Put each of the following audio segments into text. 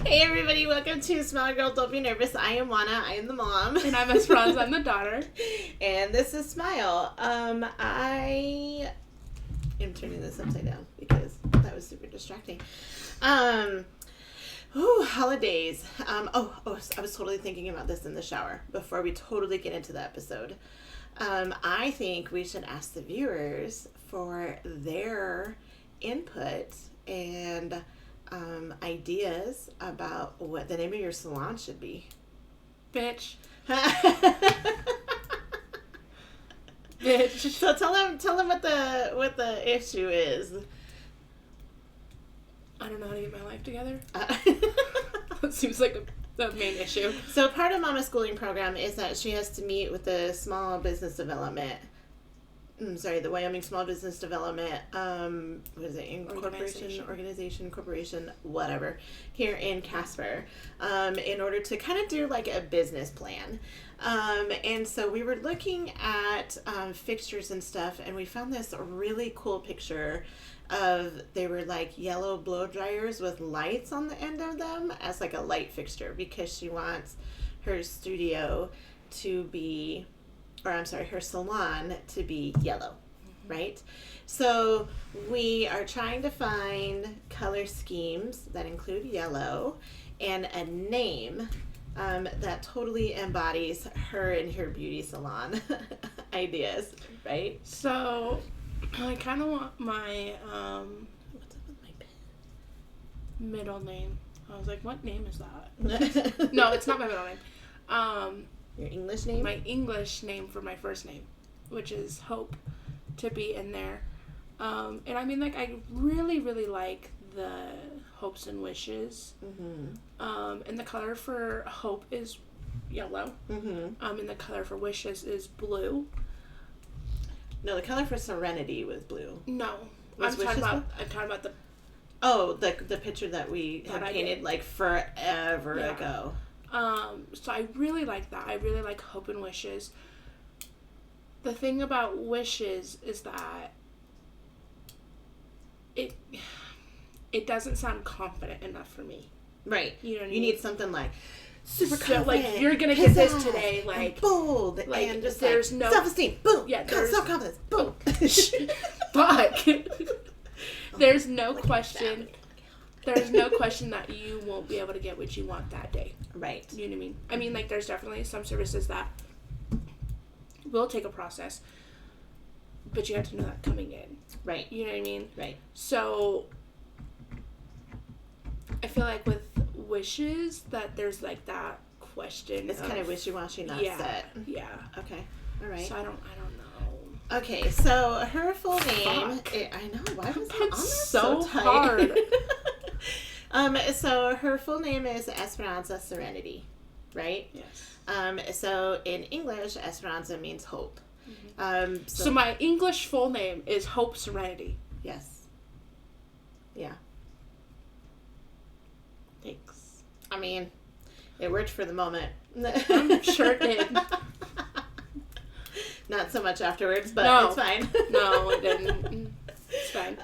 Hey everybody, welcome to Smile Girl, Don't Be Nervous. I am Juana, I am the mom. And I'm Esperanza, I'm the daughter. And this is Smile. I am turning this upside down because that was super distracting. Holidays. I was totally thinking about this in the shower before we totally get into the episode. I think we should ask the viewers for their input and ideas about what the name of your salon should be. Bitch. Bitch. So tell them what the issue is. I don't know how to get my life together. That seems like the main issue. So part of Mama's schooling program is that she has to meet with the small business development. The Wyoming Small Business Development, what is it, organization, whatever, here in Casper, in order to kind of do like a business plan. And so we were looking at fixtures and stuff, and we found this really cool picture of, they were like yellow blow dryers with lights on the end of them as like a light fixture, because she wants her studio to be, her salon to be yellow, right? So we are trying to find color schemes that include yellow and a name that totally embodies her and her beauty salon ideas, right? So I kind of want my What's up with my pen? middle name. I was like, what name is that? No, it's not my middle name. Your English name? My English name for my first name, which is Hope, to be in there. And I mean, like, I really, really like the hopes and wishes. Mm-hmm. And the color for Hope is yellow. Mm-hmm. And the color for wishes is blue. No, the color for Serenity was blue. No. Was I'm talking wishes about the... Oh, the picture that we had painted like forever ago. So I really like that. I really like hope and wishes. The thing about wishes is that it doesn't sound confident enough for me. Right. You know what I You mean? need something like super confident. Like, you're gonna get this today, like, and bold, like, and just there's like no self-esteem. Boom. Yeah, Self-confidence. Boom. Fuck. There's no question. There's no question that you won't be able to get what you want that day. Right. You know what I mean? I mean, like, there's definitely some services that will take a process, but you have to know that coming in. Right. You know what I mean? Right. So, I feel like with wishes that there's, like, that question. It's kind of wishy-washy, not set. Yeah. Okay. All right. So, I don't know. Okay, so her full name... Fuck. I know, why was that on there so tight? hard. So her full name is Esperanza Serenity, right? Yes. So in English, Esperanza means hope. Mm-hmm. So my English full name is Hope Serenity. Yes. Yeah. Thanks. I mean, it worked for the moment. I'm sure it did. Not so much afterwards, but No. it's fine. No, it didn't. It's fine.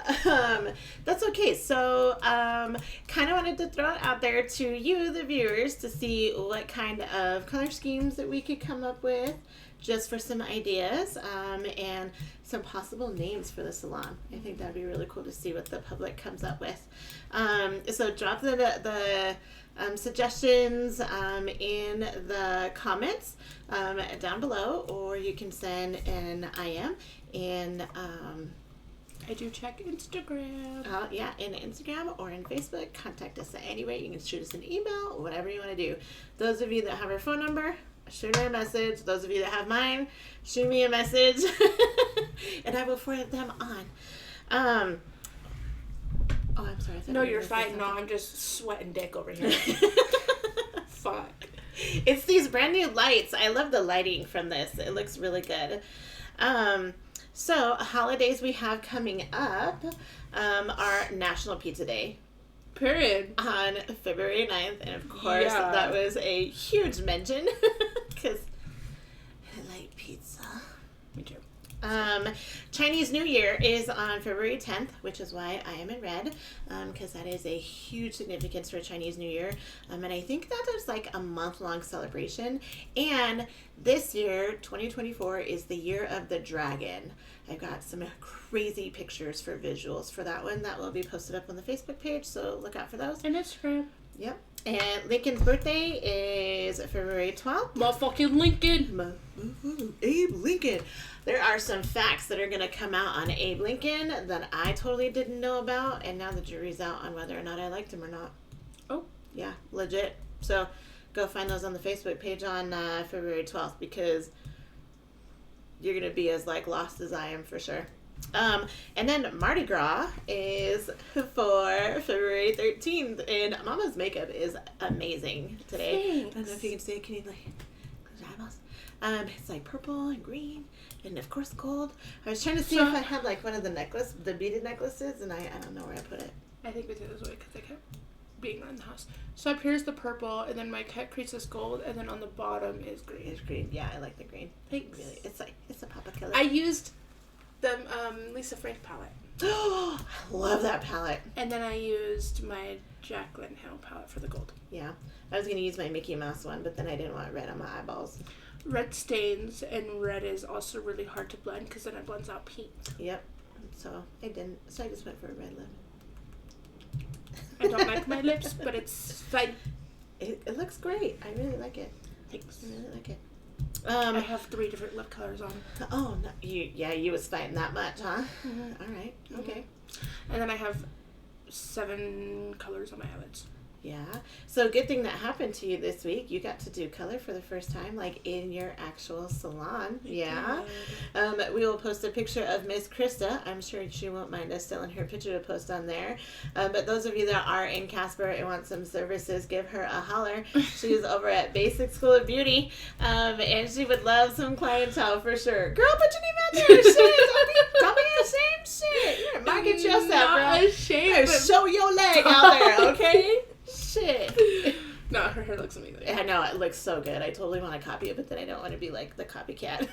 That's okay. So, kind of wanted to throw it out there to you, the viewers, to see what kind of color schemes that we could come up with, just for some ideas, and some possible names for the salon. I think that'd be really cool to see what the public comes up with. So drop the suggestions in the comments down below, or you can send an IM in I do check Instagram. in Instagram or in Facebook. Contact us anyway. You can shoot us an email, whatever you want to do. Those of you that have our phone number, shoot her a message. Those of you that have mine, shoot me a message, and I will forward them on. Oh, I'm sorry. No, you're fine. No, I'm just sweating dick over here. Fuck. It's these brand new lights. I love the lighting from this. It looks really good. So, holidays we have coming up are National Pizza Day. Period. On February 9th. And of course, Yeah. that was a huge mention. Because I like pizza. Me too. Chinese New Year is on February 10th, which is why I am in red, because that is a huge significance for Chinese New Year. And I think that is like a month-long celebration. And this year, 2024, is the year of the dragon. I've got some crazy pictures for visuals for that one that will be posted up on the Facebook page, so look out for those. And Instagram. Yep. And Lincoln's birthday is February 12th. Motherfucking Lincoln. Abe Lincoln. There are some facts that are going to come out on Abe Lincoln that I totally didn't know about, and now the jury's out on whether or not I liked him or not. Oh. Yeah, legit. So go find those on the Facebook page on February 12th, because you're going to be as like lost as I am for sure. And then Mardi Gras is for February 13th, and Mama's makeup is amazing today. Thanks. I don't know if you can see it. Can you like close your eyeballs? It's like purple and green, and of course gold. I was trying to see if I had like one of the beaded necklaces, and I don't know where I put it. I think we did this way because I kept being around the house. So up here is the purple, and then my cut crease is gold, and then on the bottom is green. It's green. Yeah, I like the green. Thanks. Really, it's a Papa Killer. I used the Lisa Frank palette. Oh, I love that palette. And then I used my Jaclyn Hill palette for the gold. Yeah. I was going to use my Mickey Mouse one, but then I didn't want red on my eyeballs. Red stains, and red is also really hard to blend because then it blends out pink. Yep. So I didn't. So I just went for a red lip. I don't like my lips, but it's fine. It looks great. I really like it. Thanks. I really like it. I have 3 different lip colors on. Oh, no, you was fighting that much, huh? Mm-hmm. All right, okay. And then I have 7 colors on my eyelids. Yeah. So good thing that happened to you this week. You got to do color for the first time, like in your actual salon. Yeah. We will post a picture of Miss Krista. I'm sure she won't mind us selling her picture to post on there. But those of you that are in Casper and want some services, give her a holler. She's over at Basic School of Beauty, and she would love some clientele for sure. Girl, put your name out there. Shit. Don't be ashamed. Shit. You better market yourself, not girl. Ashamed, but show your leg out there, okay? Shit. No, her hair looks amazing. I know, it looks so good. I totally want to copy it, but then I don't want to be like the copycat.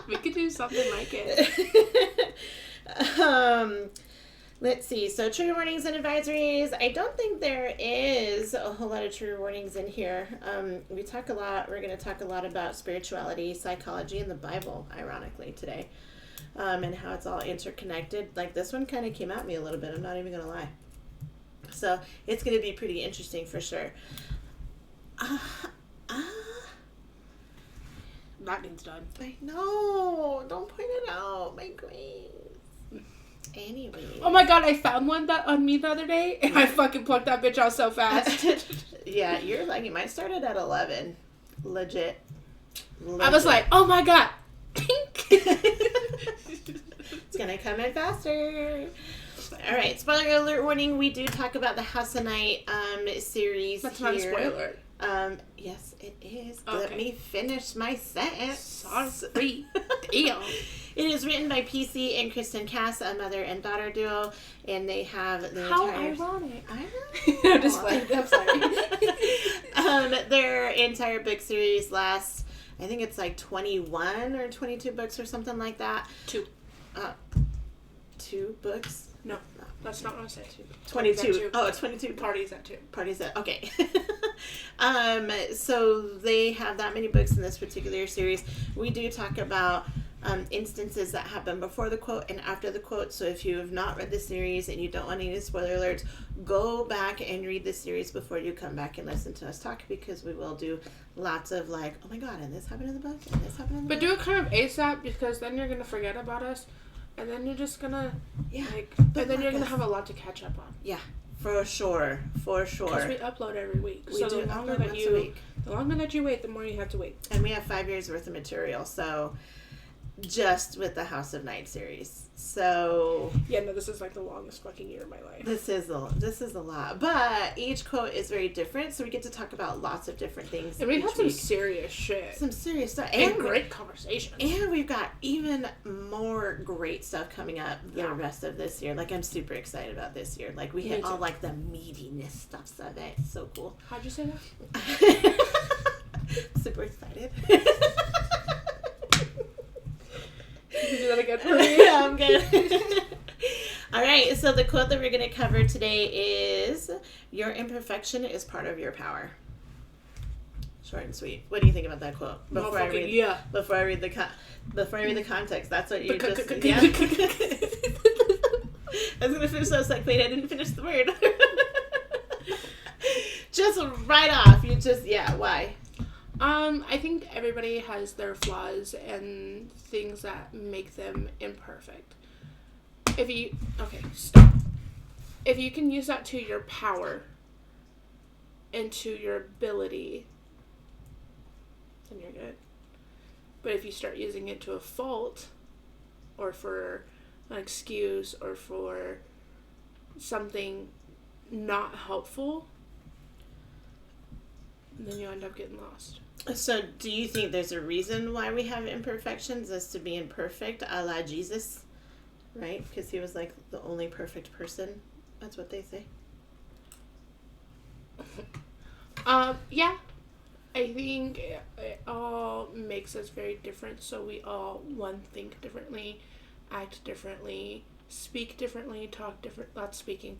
We could do something like it. Let's see. So trigger warnings and advisories. I don't think there is a whole lot of trigger warnings in here. We're going to talk a lot about spirituality, psychology, and the Bible, ironically, today. And how it's all interconnected. Like, this one kind of came at me a little bit. I'm not even going to lie. So it's going to be pretty interesting for sure. That means done. I know. Don't point it out. My grace. Anyway. Oh my god, I found one that on me the other day, and I fucking plucked that bitch out so fast. Yeah, you're lucky. Mine started at 11. Legit. I was like, oh my god. Pink. It's going to come in faster. All right, spoiler alert warning. We do talk about the House of Night series. That's here. not a spoiler. Yes, it is. Okay. Let me finish my sentence. Sorry. Damn. It is written by PC and Kristen Cass, a mother and daughter duo, and they have the How entire... ironic. I know. I'm just playing. I'm sorry. Their entire book series lasts, I think it's like 21 or 22 books or something like that. 2. 2 books? No, that's not what I said. 22. Oh, 22. Parties at 2. Parties at, okay. So they have that many books in this particular series. We do talk about instances that happen before the quote and after the quote. So if you have not read the series and you don't want any spoiler alerts, go back and read the series before you come back and listen to us talk, because we will do lots of like, oh my god, and this happened in the book, and this happened in the book. But do it kind of ASAP, because then you're going to forget about us. And then you're just gonna, and then you're gonna have a lot to catch up on. Yeah, for sure. Because we upload every week. We do upload once a week. The longer that you wait, the more you have to wait. And we have 5 years worth of material, so just with the House of Night series. So yeah, no, this is like the longest fucking year of my life. This is a lot, but each quote is very different, so we get to talk about lots of different things. And we have some serious shit, some serious stuff, and great conversations. And we've got even more great stuff coming up the rest of this year. Like, I'm super excited about this year. Like, we hit all like the meatiness stuffs of it. It's so cool. How'd you say that? Super excited. you do that again for me? Yeah, I'm good. All right, so the quote that we're going to cover today is, "Your imperfection is part of your power." Short and sweet. What do you think about that quote? Before I read the context, that's what you just. Yeah. I was gonna finish. I was like, wait, I didn't finish the word. Just right off. You just Why? I think everybody has their flaws and things that make them imperfect. If you can use that to your power and to your ability, then you're good. But if you start using it to a fault, or for an excuse, or for something not helpful, then you end up getting lost. So do you think there's a reason why we have imperfections, as to being perfect, a la Jesus? Right? Because he was like the only perfect person. That's what they say. Yeah. I think it all makes us very different. So we all, think differently, act differently, speak differently, talk different. Not speaking.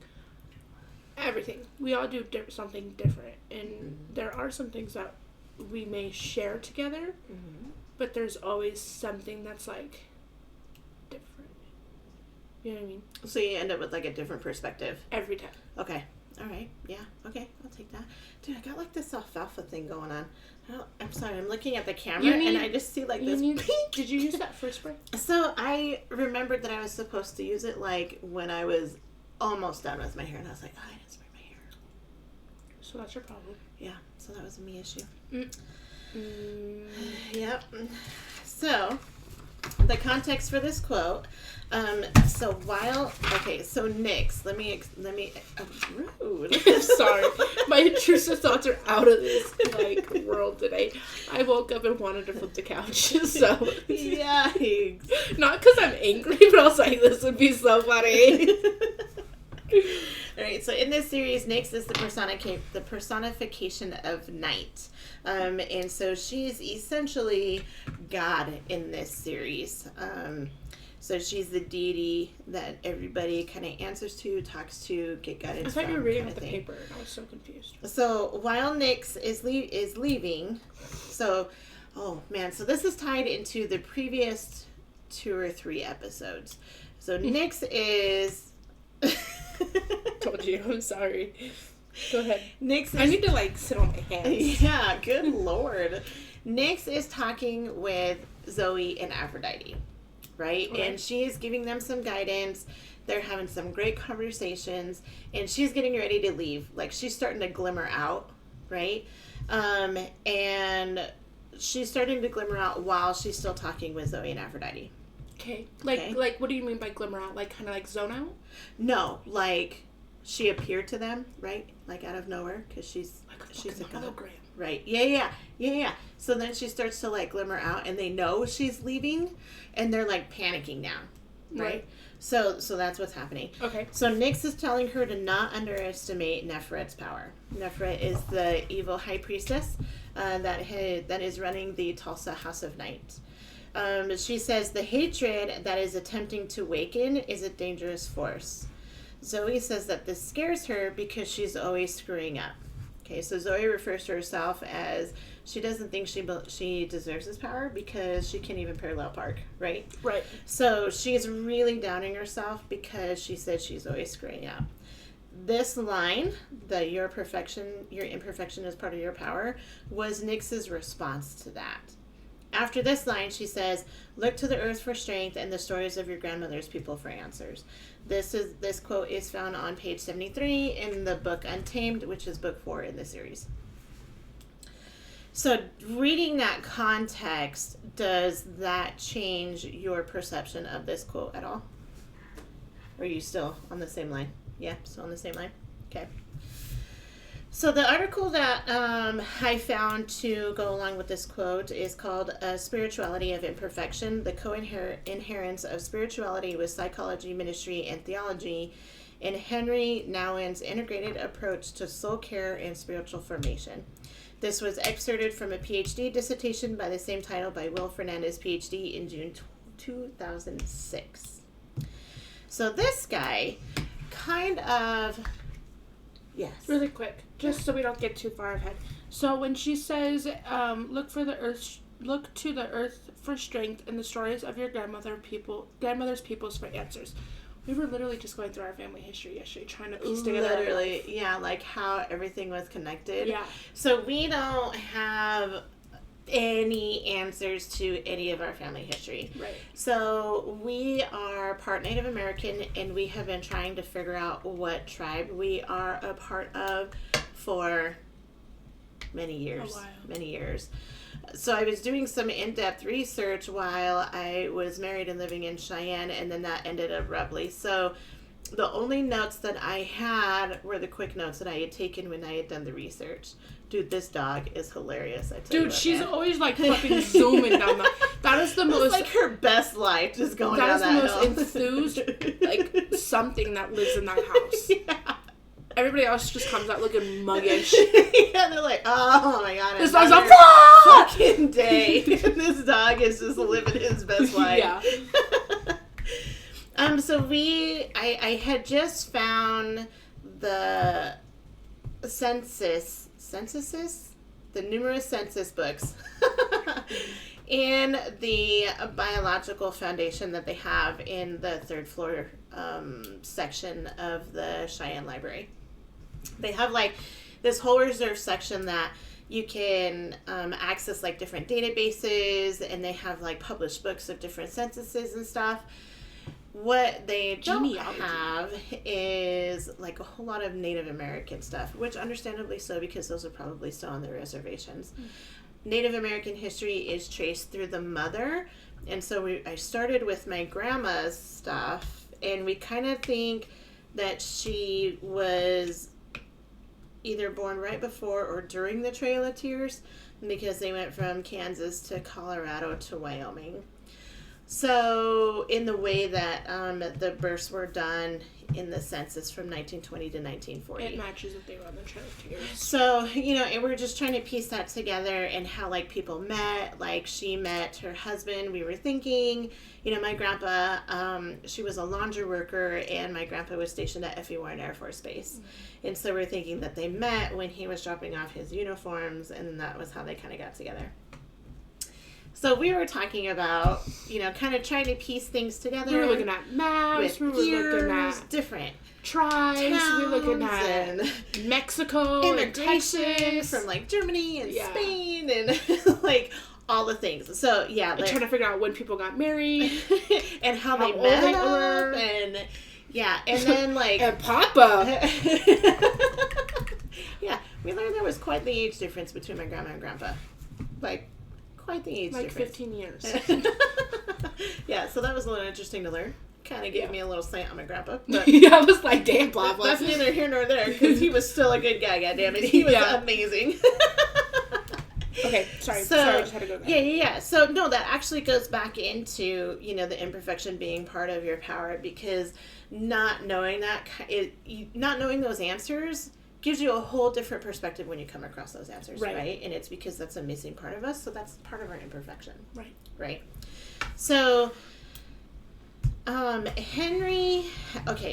Everything. We all do something different. And there are some things that we may share together, but there's always something that's like different. You know what I mean? So you end up with like a different perspective. Every time. Okay. All right. Yeah. Okay. I'll take that. Dude, I got like this alfalfa thing going on. I'm sorry. I'm looking at the camera and I just see like this pink. Did you use that first spray? So I remembered that I was supposed to use it like when I was almost done with my hair, and I was like, oh, I didn't spray my hair. So that's your problem. Yeah. So that was a me issue. Yep. So the context for this quote. So Nyx, let me rude. Sorry. My intrusive thoughts are out of this world today. I woke up and wanted to flip the couch. So yikes. Not because I'm angry, but I was like, this would be so funny. Alright, so in this series, Nyx is the personification of night. And so she's essentially God in this series. So she's the deity that everybody kind of answers to, talks to, get guidance from. I thought you were reading the paper, and I was so confused. So while Nyx is leaving, so this is tied into the previous 2 or 3 episodes. So Nyx is... Told you, I'm sorry. Go ahead. Nyx is... I need to sit on my hands. Yeah, good lord. Nyx is talking with Zoe and Aphrodite. Right? Okay. And she's giving them some guidance. They're having some great conversations. And she's getting ready to leave. Like, she's starting to glimmer out. Right? And she's starting to glimmer out while she's still talking with Zoe and Aphrodite. Okay. What do you mean by glimmer out? Like, kind of like zone out? No. Like, she appeared to them, right? Like, out of nowhere. Because she's a hologram. Right. Yeah. So then she starts to glimmer out, and they know she's leaving, and they're panicking now, right? So that's what's happening. Okay. So Nyx is telling her to not underestimate Nefret's power. Nefret is the evil high priestess that is running the Tulsa House of Night. She says the hatred that is attempting to waken is a dangerous force. Zoe says that this scares her because she's always screwing up. Okay, so Zoe refers to herself as she doesn't think she deserves this power because she can't even parallel park, right? Right. So she's really downing herself because she said she's always screwing up. This line, that your imperfection is part of your power, was Nyx's response to that. After this line, she says, "Look to the earth for strength and the stories of your grandmother's people for answers." This quote is found on page 73 in the book Untamed, which is book 4 in the series. So reading that context, does that change your perception of this quote at all? Or are you still on the same line? Yeah, still on the same line? Okay. So the article that I found to go along with this quote is called Spirituality of Imperfection, the Co-Inherence of Spirituality with Psychology, Ministry, and Theology in Henry Nouwen's Integrated Approach to Soul Care and Spiritual Formation. This was excerpted from a PhD dissertation by the same title by Will Fernandez, PhD, in June 2006. So this guy kind of... Yes. Really quick, just so we don't get too far ahead. So when she says, look to the earth for strength and the stories of your grandmother's peoples for answers. We were literally just going through our family history yesterday, trying to piece together. Literally, yeah, like how everything was connected. Yeah. So we don't have any answers to any of our family history. Right. So we are part Native American, and we have been trying to figure out what tribe we are a part of for many years. A while. Many years. So I was doing some in-depth research while I was married and living in Cheyenne, and then that ended abruptly. So the only notes that I had were the quick notes that I had taken when I had done the research. Dude, this dog is hilarious. I tell you. Dude, she's always like fucking zooming down the. That is the most. Like her best life, just going down that hill. That is the most enthused, like something that lives in that house. Yeah. Everybody else just comes out looking muggish. Yeah, they're like, oh my god, this dog's a fucking day. This dog is just living his best life. Yeah. So I had just found the the numerous census books in the biological foundation that they have in the third floor section of the Cheyenne Library. They have like this whole reserve section that you can access like different databases, and they have like published books of different censuses and stuff. What they don't have is like a whole lot of Native American stuff, which understandably so, because those are probably still on the reservations. Native American history is traced through the mother, and so I started with my grandma's stuff, and we kind of think that she was either born right before or during the Trail of Tears, because they went from Kansas to Colorado to Wyoming. So in the way that the births were done in the census from 1920 to 1940. It matches that they were on the Trail of Tears. So, and we're just trying to piece that together, and how, like, people met. Like, she met her husband. We were thinking, my grandpa, she was a laundry worker, and my grandpa was stationed at F.E. Warren Air Force Base. Mm-hmm. And so we're thinking that they met when he was dropping off his uniforms, and that was how they kind of got together. So we were talking about, kind of trying to piece things together. We were looking at maps. We were looking at different tribes. We were looking at Mexico, immigration from like Germany and Spain, and like all the things. So yeah, like, trying to figure out when people got married and how they met up, and and then like and Papa. Yeah, we learned there was quite the age difference between my grandma and grandpa, like. Quite the age difference. 15 years. Yeah, so that was a little interesting to learn. Kind of gave me a little slant on my grandpa. But I was like, damn, blah, blah. That's neither here nor there, because he was still a good guy, goddammit. He was amazing. Okay, sorry, I just had to go back. Yeah. So, no, that actually goes back into, the imperfection being part of your power, because not knowing those answers gives you a whole different perspective when you come across those answers, right? And it's because that's a missing part of us, so that's part of our imperfection. Right. So, Henry,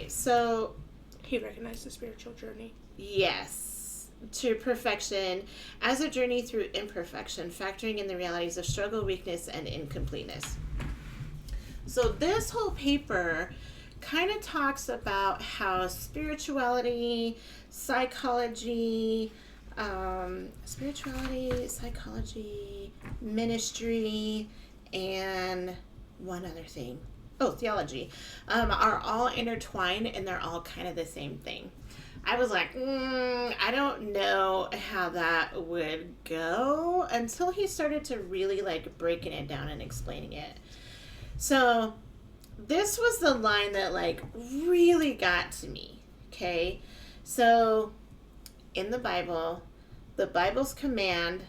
so... He recognized the spiritual journey. Yes. To perfection as a journey through imperfection, factoring in the realities of struggle, weakness, and incompleteness. So this whole paper kind of talks about how spirituality, psychology, ministry, and one other thing. Theology, are all intertwined, and they're all kind of the same thing. I was like, I don't know how that would go, until he started to really like breaking it down and explaining it. So this was the line that like really got to me. Okay. So in the Bible's command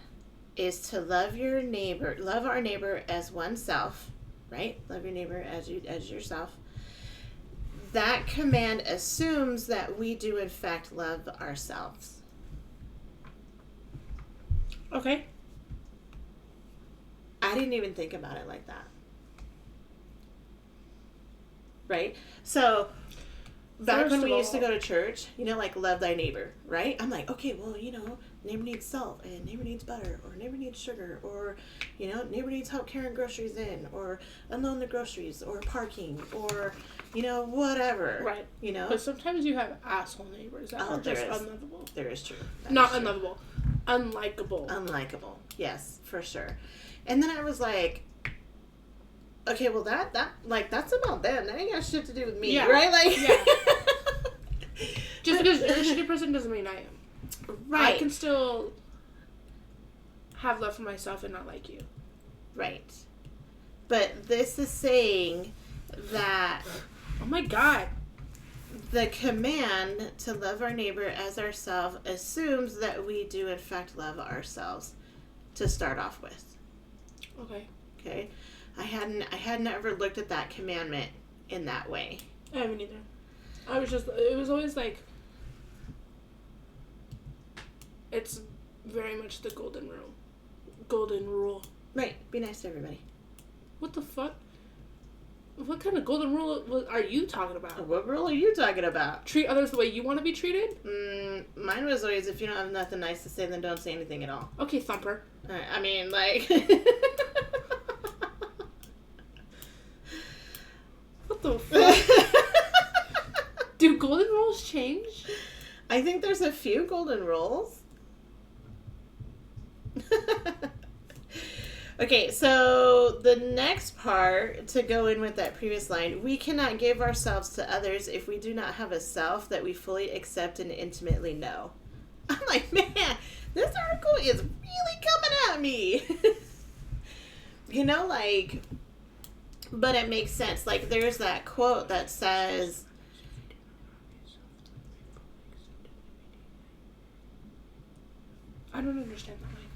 is to love our neighbor as oneself, right? Love your neighbor as yourself. That command assumes that we do in fact love ourselves. Okay. I didn't even think about it like that. right? So back First when of we used to all- go to church, like love thy neighbor, right? I'm like, okay, well, neighbor needs salt and neighbor needs butter or neighbor needs sugar or, neighbor needs help carrying groceries in or unload the groceries or parking or, whatever. Right. But sometimes you have asshole neighbors that are just unlovable. There is true. Not unlovable. Unlikable. Unlikable. Yes, for sure. And then I was like, okay, well that's about them. That ain't got shit to do with me, right? Like, yeah. Just because you're a shitty person doesn't mean I am. Right. I can still have love for myself and not like you. Right. But this is saying that... Oh my God. The command to love our neighbor as ourselves assumes that we do in fact love ourselves to start off with. Okay. I hadn't ever looked at that commandment in that way. I haven't either. It was always like, it's very much the golden rule. Golden rule. Right. Be nice to everybody. What the fuck? What kind of golden rule are you talking about? What rule are you talking about? Treat others the way you want to be treated? Mine was always, if you don't have nothing nice to say, then don't say anything at all. Okay, Thumper. I mean, like... What the fuck? Do golden rules change? I think there's a few golden rules. Okay, so the next part to go in with that previous line, we cannot give ourselves to others if we do not have a self that we fully accept and intimately know. I'm like, man, this article is really coming at me. But it makes sense. Like, there's that quote that says, I don't understand that line.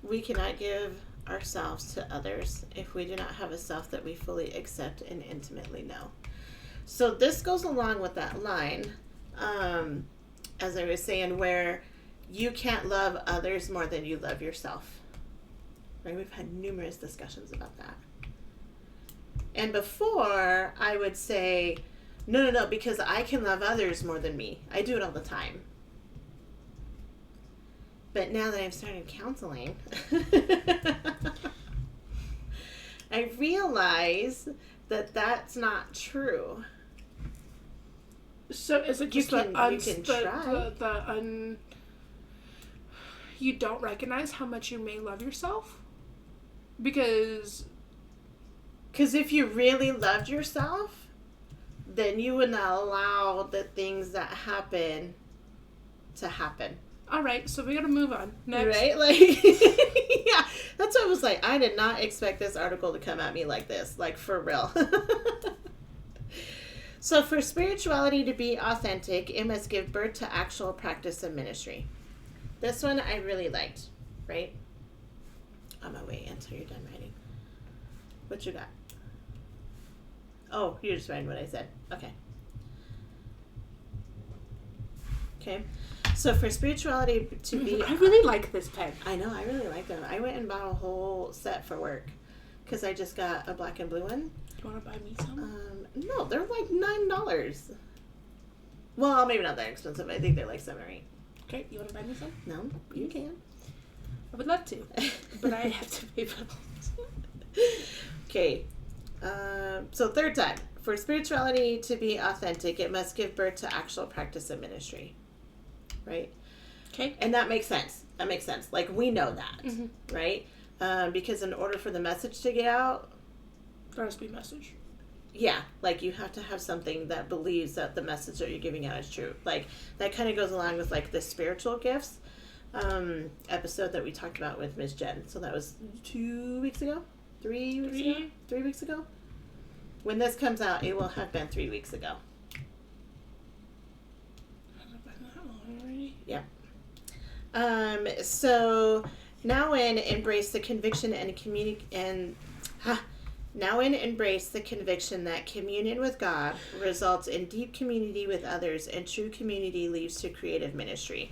we cannot give ourselves to others if we do not have a self that we fully accept and intimately know. So this goes along with that line, as I was saying, where you can't love others more than you love yourself. Right? We've had numerous discussions about that. And before, I would say, no, because I can love others more than me. I do it all the time. But now that I've started counseling, I realize that that's not true. So is it just you don't recognize how much you may love yourself? Because if you really loved yourself, then you would not allow the things that happen to happen. All right, so we gotta move on. Next. Right? Like, yeah, that's what I was like. I did not expect this article to come at me like this. Like, for real. So, for spirituality to be authentic, it must give birth to actual practice and ministry. This one I really liked, right? I'm gonna wait until you're done writing. What you got? Oh, you're just writing what I said. Okay. Okay. So for spirituality to be... I really like this pen. I know, I really like them. I went and bought a whole set for work because I just got a black and blue one. Do you want to buy me some? No, they're like $9. Well, maybe not that expensive. I think they're like $7 or $8. Okay, you want to buy me some? No, you can. I would love to, but I have to pay bills. Okay. So third time. For spirituality to be authentic, it must give birth to actual practice and ministry. Right? Okay. And that makes sense. Like, we know that. Mm-hmm. Right? Because in order for the message to get out... There has to be a message. Yeah. Like, you have to have something that believes that the message that you're giving out is true. Like, that kind of goes along with, like, the spiritual gifts episode that we talked about with Ms. Jen. So that was 2 weeks ago? 3 weeks ago? 3 weeks ago? When this comes out, it will have been 3 weeks ago. Yeah. So now embrace the conviction embrace the conviction that communion with God results in deep community with others, and true community leads to creative ministry.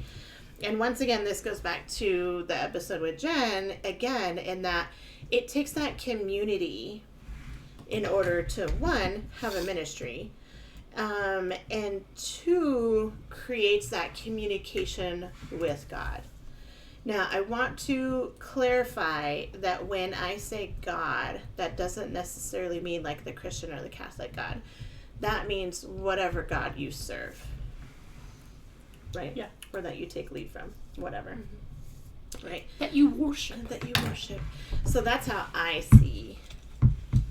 And once again, this goes back to the episode with Jen again, in that it takes that community in order to, one, have a ministry, and two, creates that communication with God. Now, I want to clarify that when I say God, that doesn't necessarily mean like the Christian or the Catholic God. That means whatever God you serve. Right? Yeah. Or that you take lead from. Whatever. Mm-hmm. Right? That you worship. That you worship. So that's how I see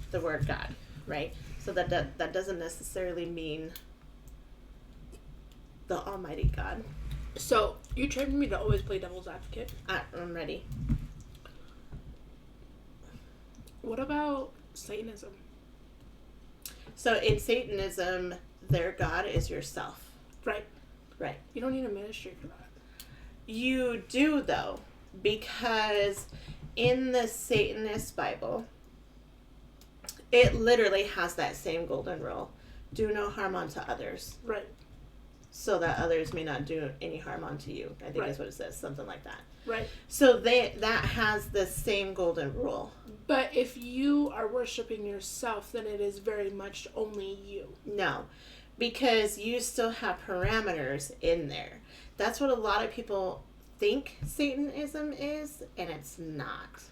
the word God. Right? So that doesn't necessarily mean the Almighty God. So, you trained me to always play devil's advocate. I'm ready. What about Satanism? So in Satanism, their God is yourself. Right. Right. You don't need a ministry for that. You do, though, because in the Satanist Bible, it literally has that same golden rule. Do no harm unto others. Right. So that others may not do any harm unto you. I think Right. is what it says, something like that. Right. So that has the same golden rule. But if you are worshiping yourself, then it is very much only you. No, because you still have parameters in there. That's what a lot of people think Satanism is, and it's not.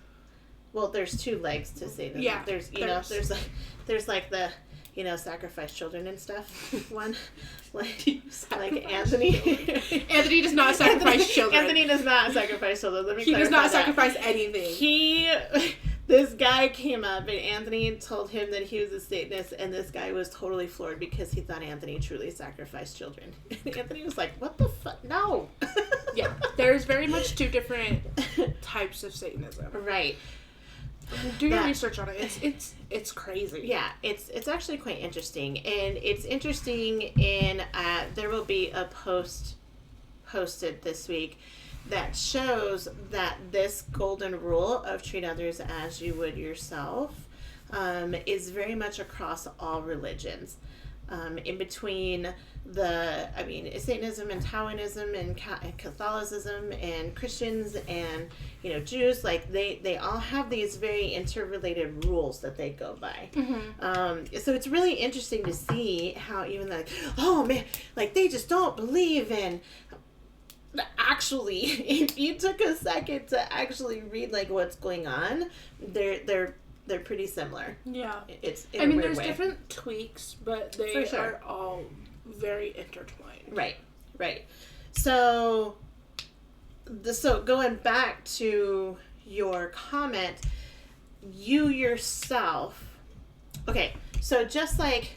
Well, there's two legs to Satanism. Yeah, There's there's like the sacrifice children and stuff. One, like Anthony. Anthony does not sacrifice children. Anthony does not sacrifice children. Let me He does not clarify sacrifice anything. This guy came up and Anthony told him that he was a Satanist, and this guy was totally floored because he thought Anthony truly sacrificed children. And Anthony was like, "What the fuck? No." Yeah, there's very much two different types of Satanism. Right. Do your research on it. It's crazy. Yeah, it's actually quite interesting, and it's interesting in there will be a post posted this week that shows that this golden rule of treat others as you would yourself is very much across all religions. In between Satanism and Taoism and Catholicism and Christians and Jews, like they all have these very interrelated rules that they go by. Mm-hmm. So it's really interesting to see how even like, oh man, like they just don't believe in. Actually, if you took a second to actually read like what's going on, they're pretty similar. Yeah, it's in a weird there's way. different tweaks, but they are all very intertwined. Right. So going back to your comment, you yourself. Okay, so just like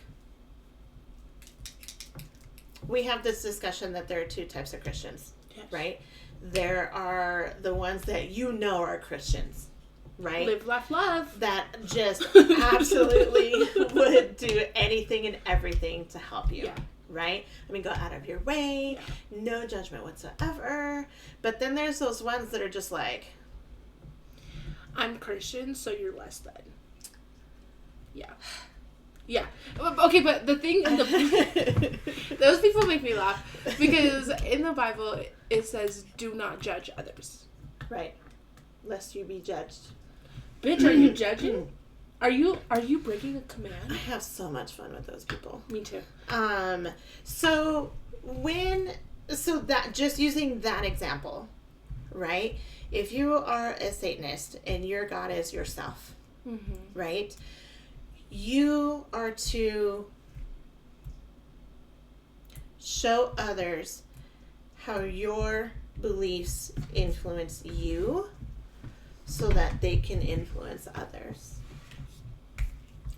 we have this discussion that there are two types of Christians. Yes. Right? There are the ones that are Christians, right? Live, laugh, love. That just absolutely would do anything and everything to help you, right? I mean, go out of your way, no judgment whatsoever. But then there's those ones that are just like, I'm Christian, so you're less than. Yeah. Okay, but the thing in those people make me laugh because in the Bible it says, "Do not judge others." Right. Lest you be judged. Bitch, are you judging? Are you breaking a command? I have so much fun with those people. Me too. So that just using that example, right? If you are a Satanist and your God is yourself, mm-hmm. right? You are to show others how your beliefs influence you so that they can influence others.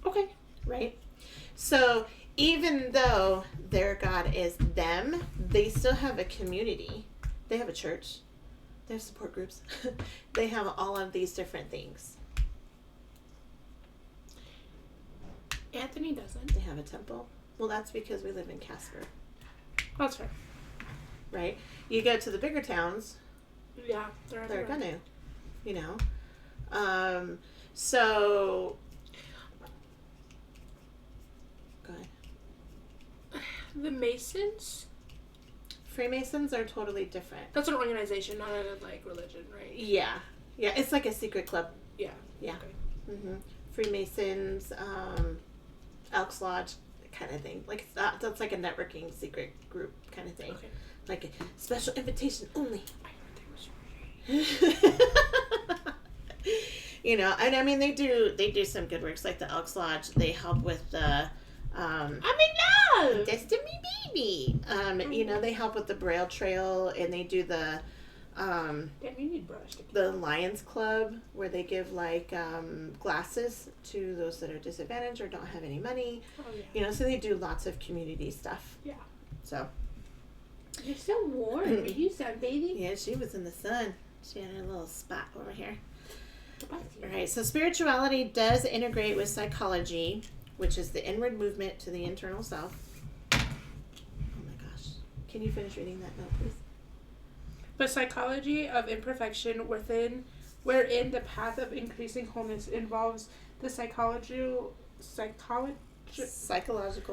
Okay. Right? So even though their God is them, they still have a community. They have a church. They have support groups. They have all of these different things. Anthony doesn't. They have a temple. Well, that's because we live in Casper. That's fair. Right? You go to the bigger towns. Yeah, they're gonna, So, go ahead. The Masons? Freemasons are totally different. That's an organization, not a religion, right? Yeah. Yeah, it's like a secret club. Yeah. Yeah. Okay. Mm-hmm. Freemasons, Elks Lodge kind of thing. Like that's like a networking secret group kind of thing. Okay. Like a special invitation only. I heard they was You know, and I mean they do some good works like the Elks Lodge. They help with the I'm in love. Destiny Baby. You know, they help with the Braille Trail, and they do the Damn, you need brush. the Lions Club, where they give like glasses to those that are disadvantaged or don't have any money. Oh, yeah. You know, so they do lots of community stuff. Yeah. So. You're so warm. Are you sunbathing? Yeah, she was in the sun. She had her little spot over here. All Alright, so spirituality does integrate with psychology, which is the inward movement to the internal self. Oh my gosh. Can you finish reading that note, please? But psychology of imperfection wherein the path of increasing wholeness involves the psychological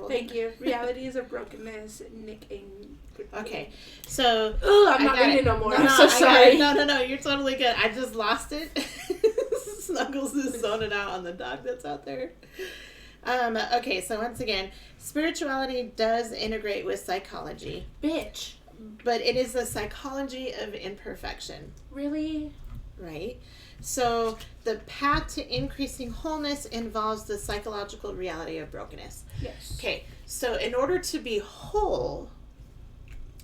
Thank you. Realities of brokenness, nicking. Okay, so I'm not reading no more. I'm No, so sorry. No, you're totally good. I just lost it. Snuggles is zoning out on the dog that's out there. Okay, so once again, spirituality does integrate with psychology. Bitch. But it is the psychology of imperfection. Really? Right? So the path to increasing wholeness involves the psychological reality of brokenness. Yes. Okay, so in order to be whole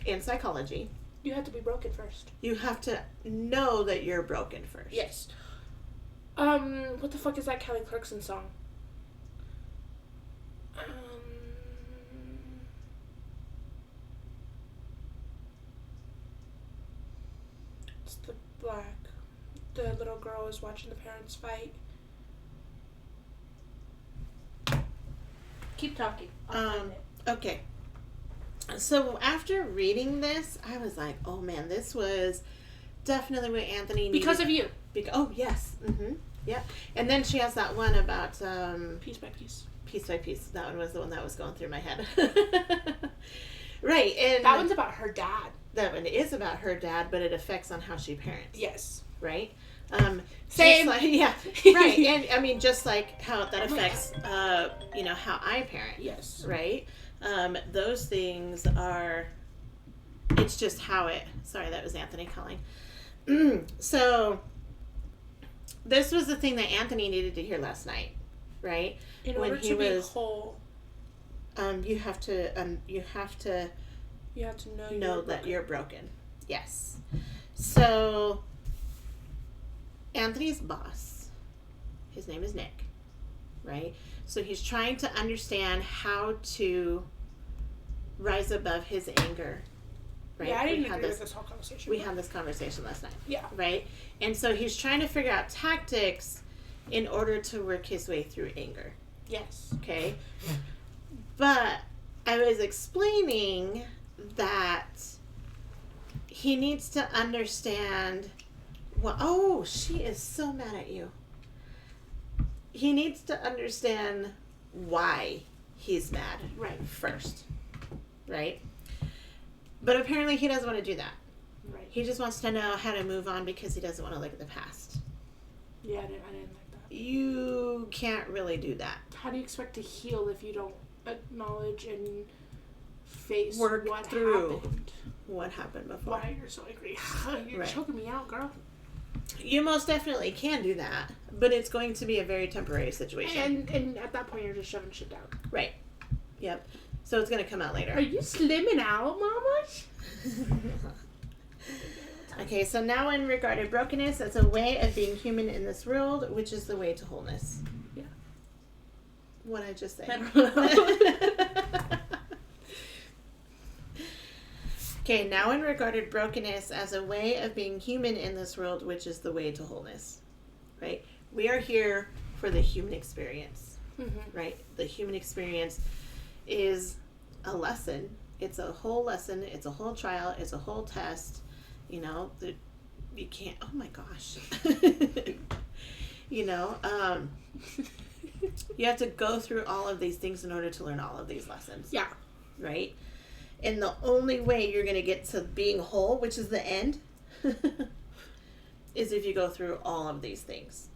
in psychology, You have to be broken first. you have to know that you're broken first. Yes. What the fuck is that Kelly Clarkson song? It's the black. The little girl is watching the parents fight. Keep talking. I'll find it. Okay. So after reading this, I was like, oh man, this was definitely what Anthony needed. Because of you. Oh, yes. Mm-hmm. Yep. And then she has that one about Piece by piece. Piece by piece. That one was the one that was going through my head. Right. And That one's about her dad. that one is about her dad, but it affects on how she parents. Yes. Right? Same. Like, yeah. Right. And I mean, just like how that affects, you know, how I parent. Yes. Right? Those things are, it's just how it, sorry, that was Anthony calling. So, this was the thing that Anthony needed to hear last night, right? In order to be whole, you have to know that you're broken. Yes. So, Anthony's boss, his name is Nick, right? So he's trying to understand how to rise above his anger, right? Yeah, I didn't agree with this whole conversation. We had this conversation last night. Yeah. Right? And so he's trying to figure out tactics in order to work his way through anger. Yes. Okay? But I was explaining that he needs to understand she is so mad at you. He needs to understand why he's mad first. Right? But apparently he doesn't want to do that. Right. He just wants to know how to move on because he doesn't want to look at the past. Yeah, I didn't like that. You can't really do that. How do you expect to heal if you don't acknowledge and face Work what through happened? What happened before. Why you're so angry? You're Right. choking me out, girl. You most definitely can do that, but it's going to be a very temporary situation. And at that point, you're just shoving shit down. Right. Yep. So it's going to come out later. Are you slimming out, mama? Okay, so now in regarded brokenness as a way of being human in this world, which is the way to wholeness. Yeah. What I just said. I don't know. Okay, now in regarded brokenness as a way of being human in this world, which is the way to wholeness. Right? We are here for the human experience. Mm-hmm. Right? The human experience is a lesson. It's a whole lesson. It's a whole trial. It's a whole test. You know, you can't, oh my gosh. You know, you have to go through all of these things in order to learn all of these lessons. Yeah. Right? And the only way you're going to get to being whole, which is the end, is if you go through all of these things.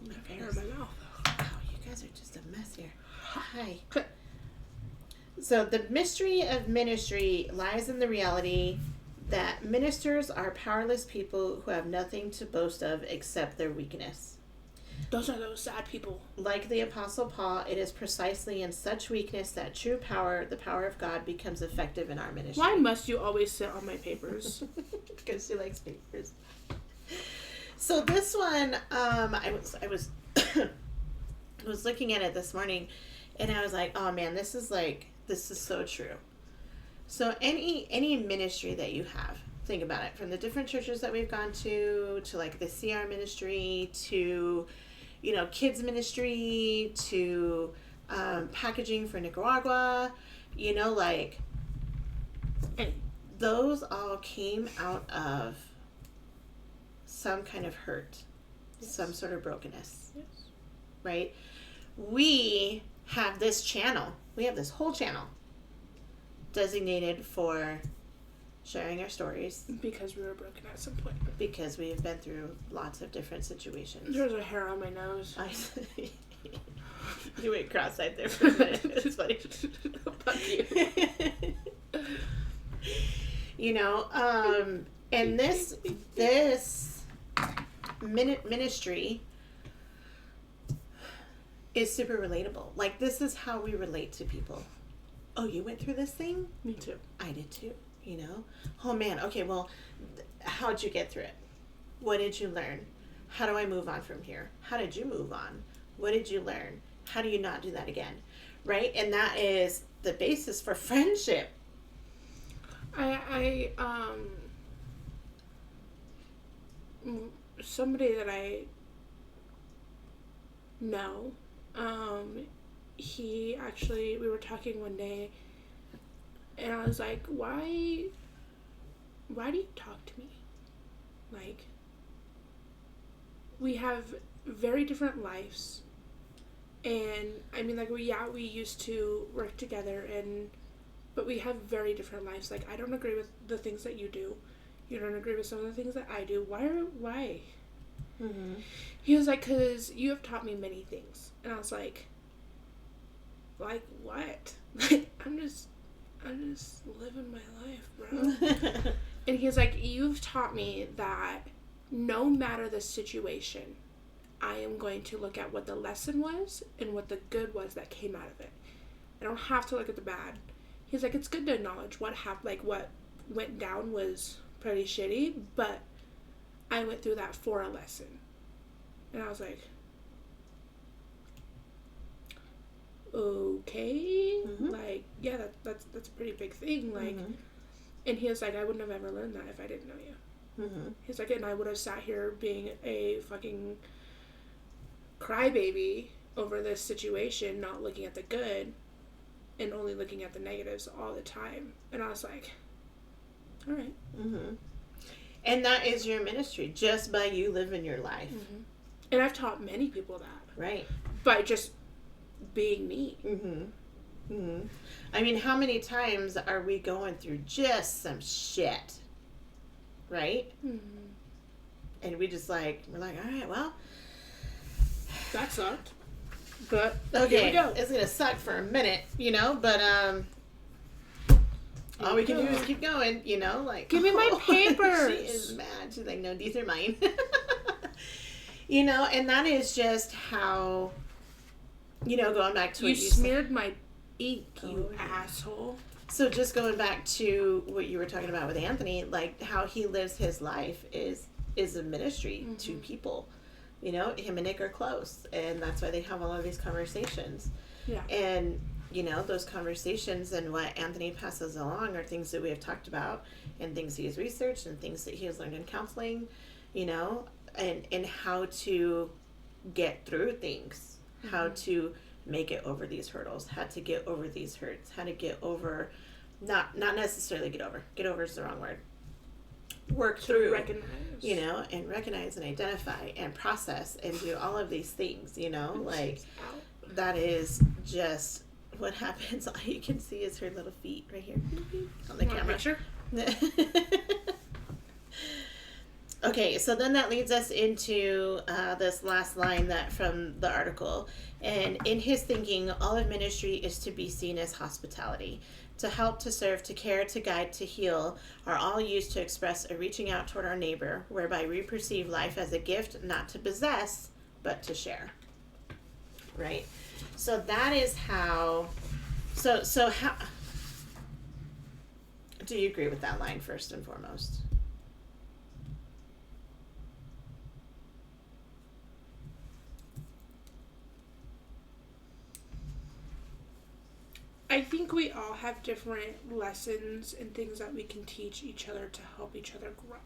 I have hair in my mouth. Wow, you guys are just a mess here. Hi. So the mystery of ministry lies in the reality that ministers are powerless people who have nothing to boast of except their weakness. Those are those sad people. Like the Apostle Paul, it is precisely in such weakness that true power, the power of God, becomes effective in our ministry. Why must you always sit on my papers? Because she likes papers. So this one, I was was looking at it this morning, and I was like, oh man, this is so true. So any ministry that you have, think about it, from the different churches that we've gone to like the CR ministry, to, you know, kids ministry, to packaging for Nicaragua, you know, like, those all came out of some kind of hurt, yes. Some sort of brokenness, yes. Right? We have this channel, we have this whole channel designated for sharing our stories. Because we were broken at some point. Because we have been through lots of different situations. There's a hair on my nose. You went cross-eyed there for a minute. It's funny. Fuck you. You know, and this ministry is super relatable. Like, this is how we relate to people. Oh, you went through this thing? Me too. I did too, you know? Oh man, okay, well, how'd you get through it? What did you learn? How do I move on from here? How did you move on? What did you learn? How do you not do that again? Right? And that is the basis for friendship. Somebody that I know, he actually, we were talking one day, and I was like, why do you talk to me? Like, we have very different lives, and I mean, like, we used to work together, but we have very different lives. Like, I don't agree with the things that you do. You don't agree with some of the things that I do. Why? Mm-hmm. He was like, 'cause you have taught me many things. And I was like what? I'm just living my life, bro. And he was like, you've taught me that no matter the situation, I am going to look at what the lesson was and what the good was that came out of it. I don't have to look at the bad. He's like, it's good to acknowledge what went down was pretty shitty, but I went through that for a lesson. And I was like, okay, mm-hmm. Like, yeah, that's a pretty big thing, like, mm-hmm. And he was like, I wouldn't have ever learned that if I didn't know you. Mm-hmm. He's like, and I would have sat here being a fucking crybaby over this situation, not looking at the good, and only looking at the negatives all the time. And I was like, all right. Mm-hmm. And that is your ministry, just by you living your life. Mm-hmm. And I've taught many people that. Right. By just being me. Mm-hmm. Mm-hmm. I mean, how many times are we going through just some shit? Right? Mm-hmm. And we're like, all right, well, that sucked. But okay, here we go. It's gonna suck for a minute, you know, but all we can do is keep going, you know, like, give me my papers. She is mad. She's like, no, these are mine. You know, and that is just how, you know, going back to what you smeared my ink, you asshole. So just going back to what you were talking about with Anthony, like how he lives his life is a ministry mm-hmm. to people. You know, him and Nick are close, and that's why they have all of these conversations. Yeah. And, you know, those conversations and what Anthony passes along are things that we have talked about, and things he has researched, and things that he has learned in counseling, you know, and how to get through things, mm-hmm. how to make it over these hurdles, how to get over these hurts, how to get over, not necessarily get over is the wrong word, work through, recognize, you know, and recognize and identify and process and do all of these things, you know, like that is just what happens. All you can see is her little feet right here on the camera. Picture? Okay, so then that leads us into this last line that from the article. And in his thinking, all of ministry is to be seen as hospitality. To help, to serve, to care, to guide, to heal are all used to express a reaching out toward our neighbor, whereby we perceive life as a gift not to possess, but to share. Right? So that is how. So how. Do you agree with that line first and foremost? I think we all have different lessons and things that we can teach each other to help each other grow.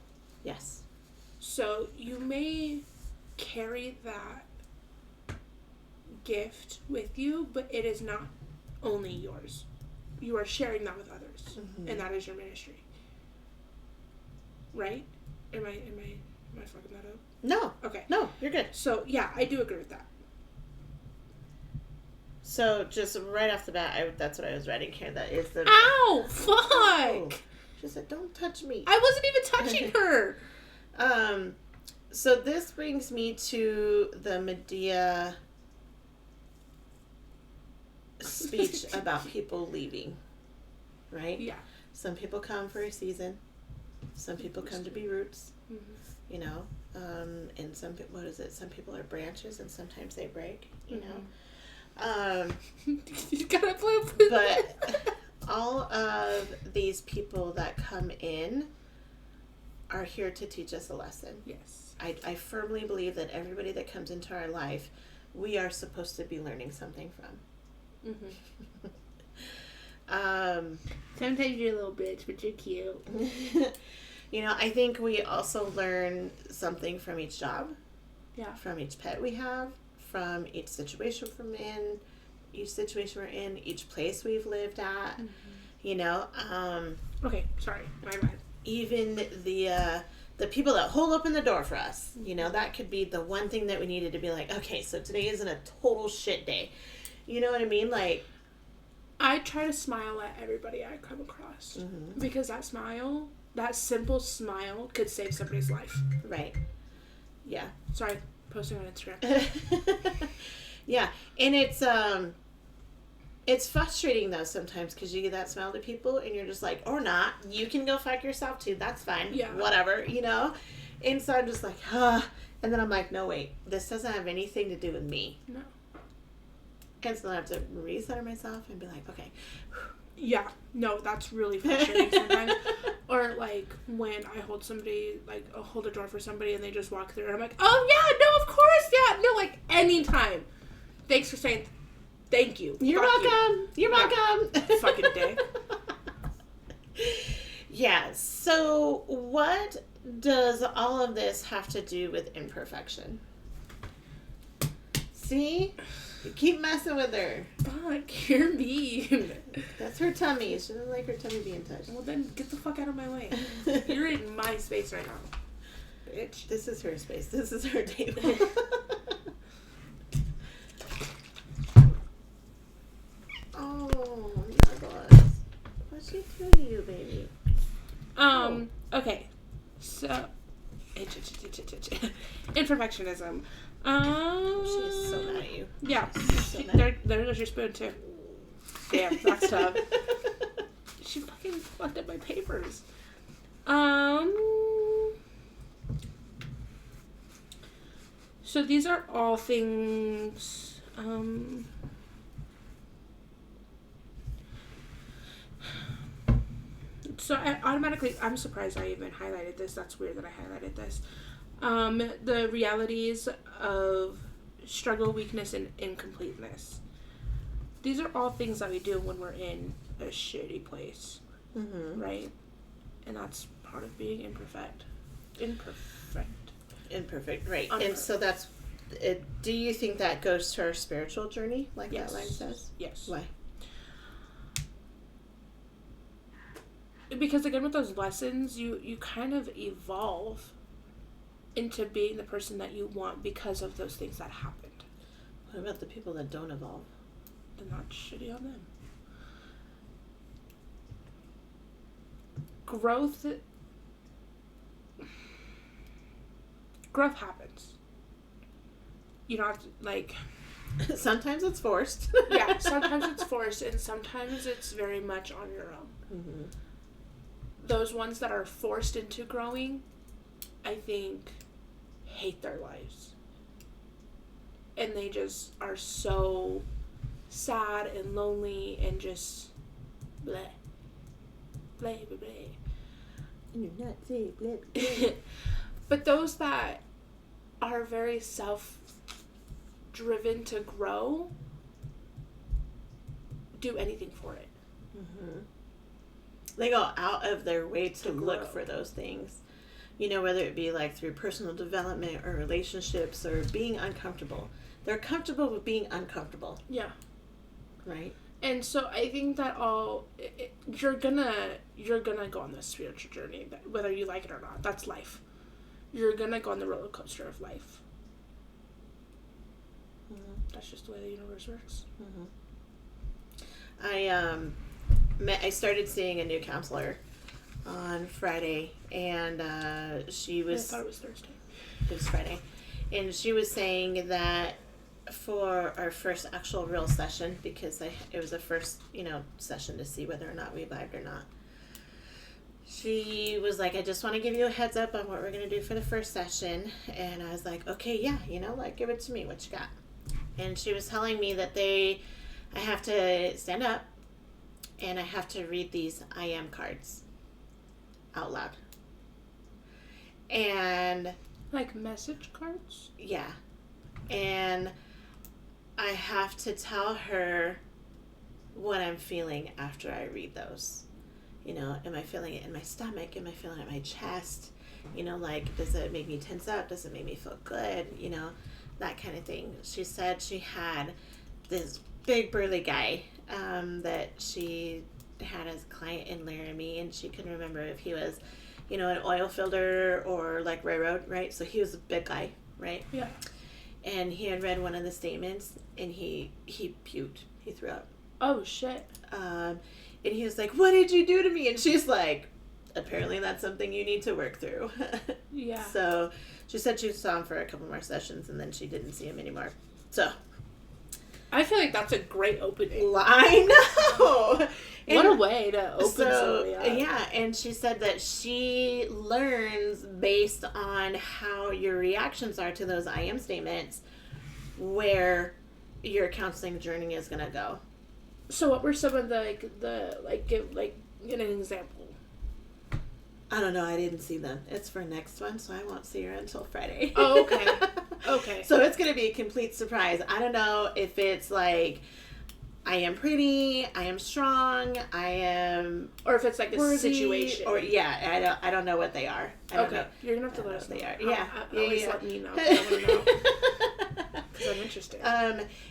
Yes. So you may carry that gift with you, but it is not only yours. You are sharing that with others, and that is your ministry. Right? Am I fucking that up? No. Okay. No, you're good. So yeah, I do agree with that. So just right off the bat, that's what I was writing here. That is the. Ow! Fuck! Oh, she said, "Don't touch me." I wasn't even touching her. So this brings me to the Medea speech about people leaving. Right? Yeah. Some people come for a season. Some people come to be roots. Mm-hmm. You know, and some people. What is it? Some people are branches, and sometimes they break. You know. You gotta play. But all of these people that come in are here to teach us a lesson. Yes. I firmly believe that everybody that comes into our life, we are supposed to be learning something from. Sometimes you're a little bitch, but you're cute. You know, I think we also learn something from each job. Yeah. From each pet we have. From each situation we're in, each place we've lived at, you know. Okay, sorry, my bad. Even the people that hold open the door for us, you know, that could be the one thing that we needed to be like, okay, so today isn't a total shit day. You know what I mean? Like, I try to smile at everybody I come across because that smile, that simple smile, could save somebody's life. Right. Yeah. Sorry. Posting on Instagram. Yeah, and it's frustrating though sometimes because you get that smile to people and you're just like, or not, you can go fuck yourself too, that's fine, whatever, you know. And so I'm just like, and then I'm like, no wait, this doesn't have anything to do with me. No. And so I have to recenter myself and be like, okay. Yeah, no, that's really frustrating sometimes. Or like when I hold somebody, like I'll hold a door for somebody and they just walk through and I'm like, oh yeah, no, of course, yeah, no, like anytime. Thanks for saying thank you. You're welcome. You're welcome. Fucking dick. Yeah, so what does all of this have to do with imperfection? See? You keep messing with her. Fuck, you're mean. That's her tummy. She doesn't like her tummy being touched. Well, then get the fuck out of my way. You're in my space right now. Bitch. This is her space. This is her table. Oh, Douglas. What's she doing to you, baby? Okay. So, imperfectionism. She's so mad at you. Yeah. So mad. There goes your spoon, too. Damn, that's tough. She fucking fucked up my papers. So these are all things, so I'm surprised I even highlighted this. That's weird that I highlighted this. The realities of struggle, weakness, and incompleteness. These are all things that we do when we're in a shitty place, right? And that's part of being imperfect. Imperfect, right. And so that's it. Do you think that goes to our spiritual journey, like yes. that line says? Yes. Why? Because again, with those lessons, you kind of evolve into being the person that you want because of those things that happened. What about the people that don't evolve? Then that's shitty on them. Growth. growth happens. You don't have to, like... Sometimes it's forced. Yeah, sometimes it's forced, and sometimes it's very much on your own. Mm-hmm. Those ones that are forced into growing, I think, hate their lives. And they just are so sad and lonely and just bleh. Bleh, bleh, bleh. And you're not say bleh, bleh. But those that are very self-driven to grow do anything for it. Mm-hmm. They go out of their way to look for those things. You know, whether it be like through personal development or relationships or being uncomfortable. They're comfortable with being uncomfortable. Yeah. Right? And so I think that you're gonna go on this spiritual journey, whether you like it or not. That's life. You're gonna go on the roller coaster of life. Mm-hmm. That's just the way the universe works. Mm-hmm. I started seeing a new counselor on Friday, and she was... I thought it was Thursday. It was Friday. And she was saying that for our first actual real session, because it was the first, session to see whether or not we vibed or not. She was like, I just want to give you a heads up on what we're going to do for the first session. And I was like, okay, yeah, give it to me. What you got? And she was telling me that I have to stand up and I have to read these I am cards out loud. And... Like message cards? Yeah. And I have to tell her what I'm feeling after I read those. Am I feeling it in my stomach? Am I feeling it in my chest? Does it make me tense up? Does it make me feel good? That kind of thing. She said she had this big burly guy that she had as a client in Laramie, and she couldn't remember if he was, an oil fielder or like railroad, right? So he was a big guy, right? Yeah. And he had read one of the statements, and he puked. He threw up. Oh, shit. And he was like, what did you do to me? And she's like, apparently that's something you need to work through. Yeah. So she said she saw him for a couple more sessions, and then she didn't see him anymore. So I feel like that's a great opening. I know. What a way to open somebody up. Yeah, and she said that she learns based on how your reactions are to those I am statements where your counseling journey is going to go. So what were some of give an example? I don't know. I didn't see them. It's for next one, so I won't see her until Friday. Oh, okay. Okay. So it's going to be a complete surprise. I don't know if it's like, I am pretty, I am strong, I am... Or if it's like worthy, a situation. Or, yeah, I don't know what they are. Okay. You're going to have to let us know. They are. Yeah. Always let me know. I want to know. Because I'm interested.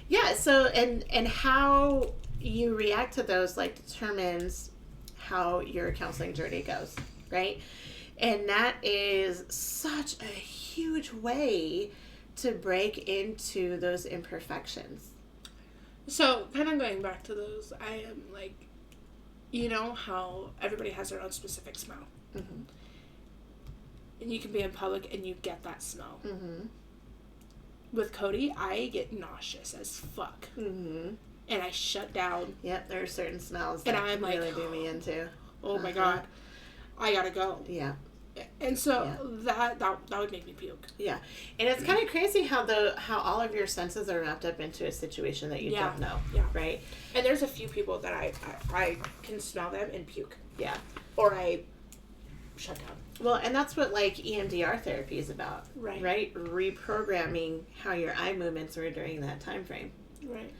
Yeah, so, and how you react to those, determines how your counseling journey goes, right? And that is such a huge way to break into those imperfections. So, kind of going back to those, I am how everybody has their own specific smell. Mm-hmm. And you can be in public and you get that smell. Mm-hmm. With Cody, I get nauseous as fuck. Mm-hmm. And I shut down. Yep, there are certain smells that I'm really do me into. Oh my God. I gotta go. Yeah. And so that would make me puke. Yeah. And it's kind of crazy how all of your senses are wrapped up into a situation that you don't know. Yeah. Right? And there's a few people that I can smell them and puke. Yeah. Or I shut down. Well, and that's what EMDR therapy is about. Right. Right? Reprogramming how your eye movements were during that time frame. Right.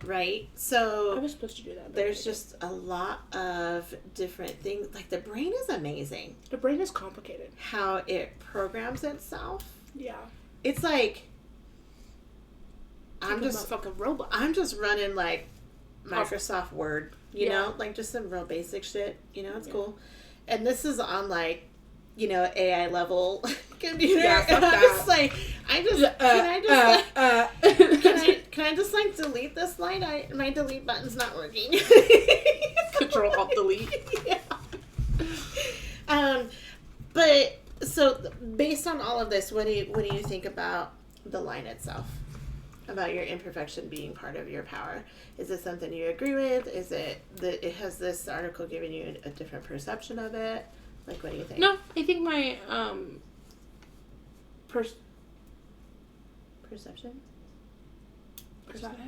Right? So I was supposed to do that. There's just a lot of different things. The brain is amazing. The brain is complicated. How it programs itself. Yeah. It's I'm just a fucking robot. I'm just running Microsoft Word, you know, just some real basic shit, it's cool. And this is on AI level computer. Yeah, and I'm just can I just delete this line? My delete button's not working. Control Alt Delete. Yeah. But so based based on all of this, what do you think about the line itself? About your imperfection being part of your power? Is this something you agree with? Is it has this article given you a different perception of it? Like, what do you think? No, I think my perception. Is that it?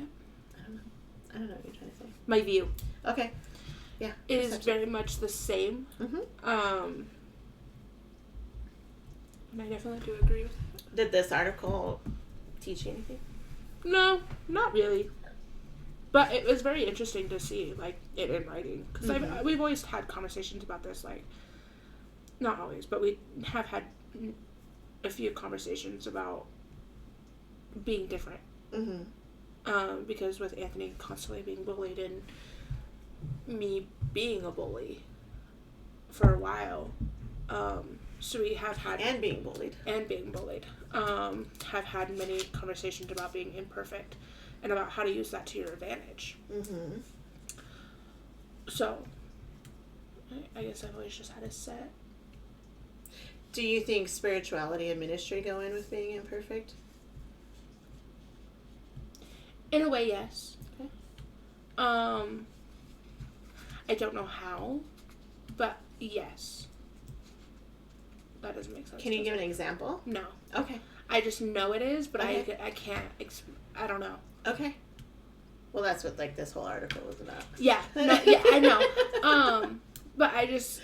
I don't know what you're trying to say. My view. Okay. Yeah. It is very much the same. Mm-hmm. And I definitely do agree with it. Did this article teach you anything? No, not really. But it was very interesting to see, like, it in writing. Because we've always had conversations about this, like, not always, but we have had a few conversations about being different. Mm-hmm. Because with Anthony constantly being bullied and me being a bully for a while, so we have had... And being bullied. Have had many conversations about being imperfect and about how to use that to your advantage. Mm-hmm. So, I guess I've always just had a set. Do you think spirituality and ministry go in with being imperfect? In a way, yes. Okay. I don't know how, but yes. That doesn't make sense. Can you give an example? No. Okay. I just know it is, but Okay. I can't, I don't know. Okay. Well, that's what, like, this whole article was about. Yeah. No, yeah, I know. But I just...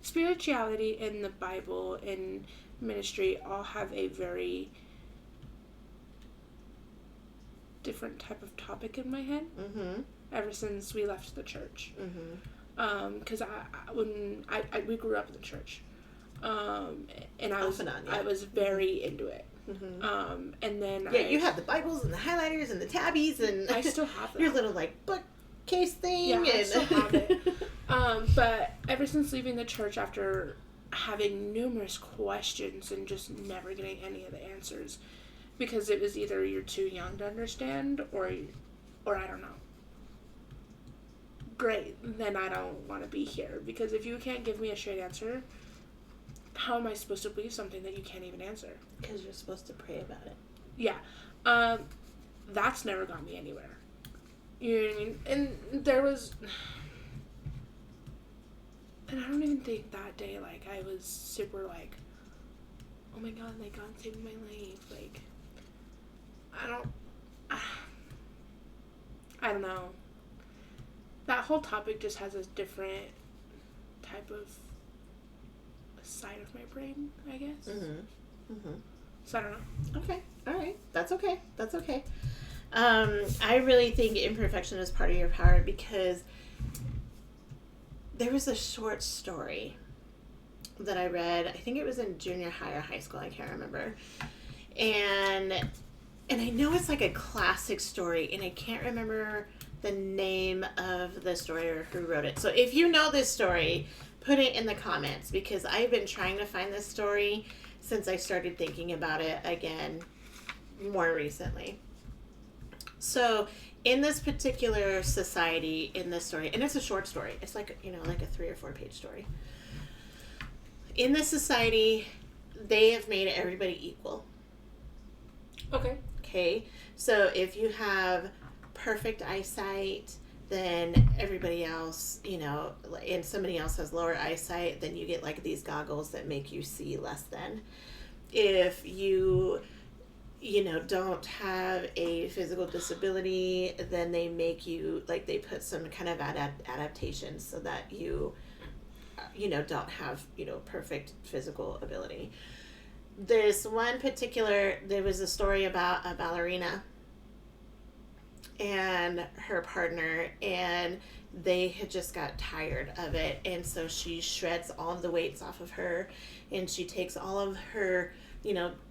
Spirituality and the Bible and ministry all have a very different type of topic in my head. Mm-hmm. Ever since we left the church. Mm-hmm. Because we grew up in the church, and I was very into it. Mm-hmm. And then you had the Bibles and the highlighters and the tabbies and I still have that. Your little like bookcase thing. Yeah, and... I still have it. But ever since leaving the church, after having numerous questions and just never getting any of the answers, because it was either you're too young to understand or I don't know. Great, then I don't want to be here, because if you can't give me a straight answer, how am I supposed to believe something that you can't even answer? Because you're supposed to pray about it. Yeah. That's never got me anywhere. You know what I mean? And there was... And I don't even think that day, like, I was super, like, oh my god, like, God saved my life. Like, I don't know. That whole topic just has a different type of side of my brain, I guess. Mm-hmm. Mm-hmm. So I don't know. Okay. All right. That's okay. That's okay. I really think imperfection is part of your power, because there was a short story that I read. I think it was in junior high or high school. I can't remember. And I know it's like a classic story, and I can't remember the name of the story or who wrote it. So if you know this story, put it in the comments, because I've been trying to find this story since I started thinking about it again more recently. So in this particular society, in this story, and it's a short story, it's like, like a 3 or 4 page story. In this society, they have made everybody equal. Okay. So if you have perfect eyesight, then everybody else, and somebody else has lower eyesight, then you get like these goggles that make you see less than. If you don't have a physical disability, then they make you, like, they put some kind of adaptations so that you don't have, perfect physical ability. There was a story about a ballerina and her partner, and they had just got tired of it, and so she shreds all of the weights off of her, and she takes all of her,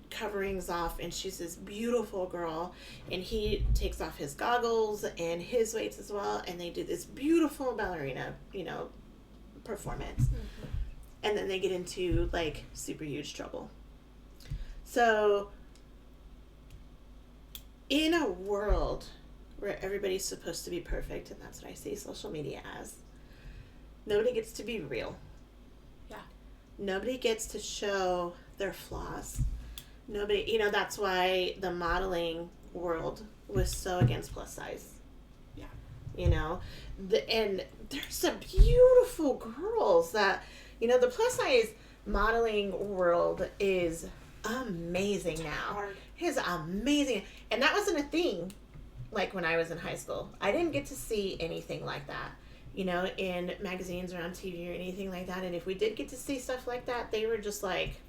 coverings off, and she's this beautiful girl, and he takes off his goggles and his weights as well, and they do this beautiful ballerina, performance. Mm-hmm. And then they get into, like, super huge trouble. So, in a world where everybody's supposed to be perfect, and that's what I see social media as, nobody gets to be real. Yeah. Nobody gets to show their flaws. Nobody, that's why the modeling world was so against plus size. Yeah. And there's some beautiful girls that, the plus size modeling world is amazing now. Hard. It is amazing. And that wasn't a thing like when I was in high school. I didn't get to see anything like that, in magazines or on TV or anything like that. And if we did get to see stuff like that, they were just like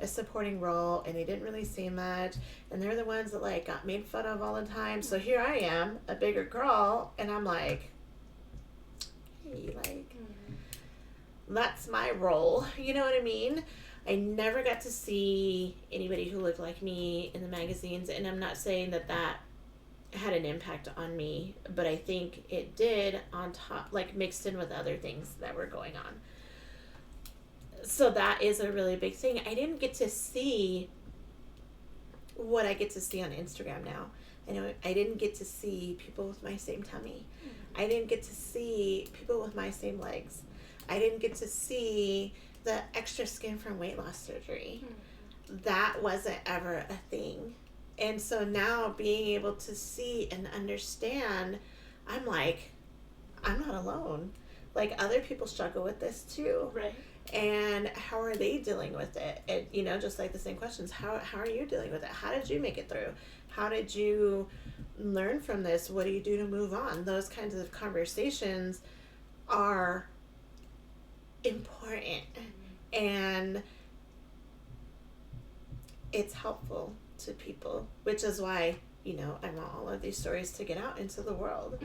a supporting role, and they didn't really see much, and they're the ones that like got made fun of all the time. So here I am, a bigger girl, and I'm like, hey, like, that's my role, you know what I mean? I never got to see anybody who looked like me in the magazines, and I'm not saying that had an impact on me, but I think it did, on top, like mixed in with other things that were going on. So that is a really big thing. I didn't get to see what I get to see on Instagram now. I didn't get to see people with my same tummy. I didn't get to see people with my same legs. I didn't get to see the extra skin from weight loss surgery. That wasn't ever a thing. And so now being able to see and understand, I'm like, I'm not alone. Like, other people struggle with this too. Right. And how are they dealing with it? And, just like the same questions. How are you dealing with it? How did you make it through? How did you learn from this? What do you do to move on? Those kinds of conversations are important. And it's helpful to people, which is why, I want all of these stories to get out into the world,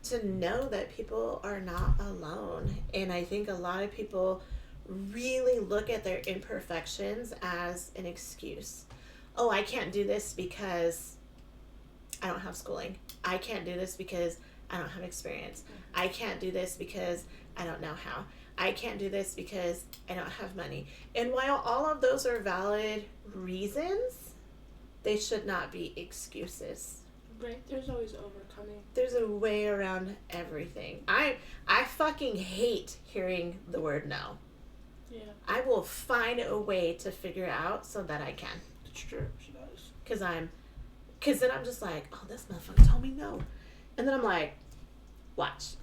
to know that people are not alone. And I think a lot of people really look at their imperfections as an excuse. Oh, I can't do this because I don't have schooling. I can't do this because I don't have experience. I can't do this because I don't know how. I can't do this because I don't have money. And while all of those are valid reasons, they should not be excuses. Right, there's always overcoming. There's a way around everything. I fucking hate hearing the word no. Yeah. I will find a way to figure it out so that I can. It's true, she does. Because then I'm just like, oh, this motherfucker told me no. And then I'm like, watch.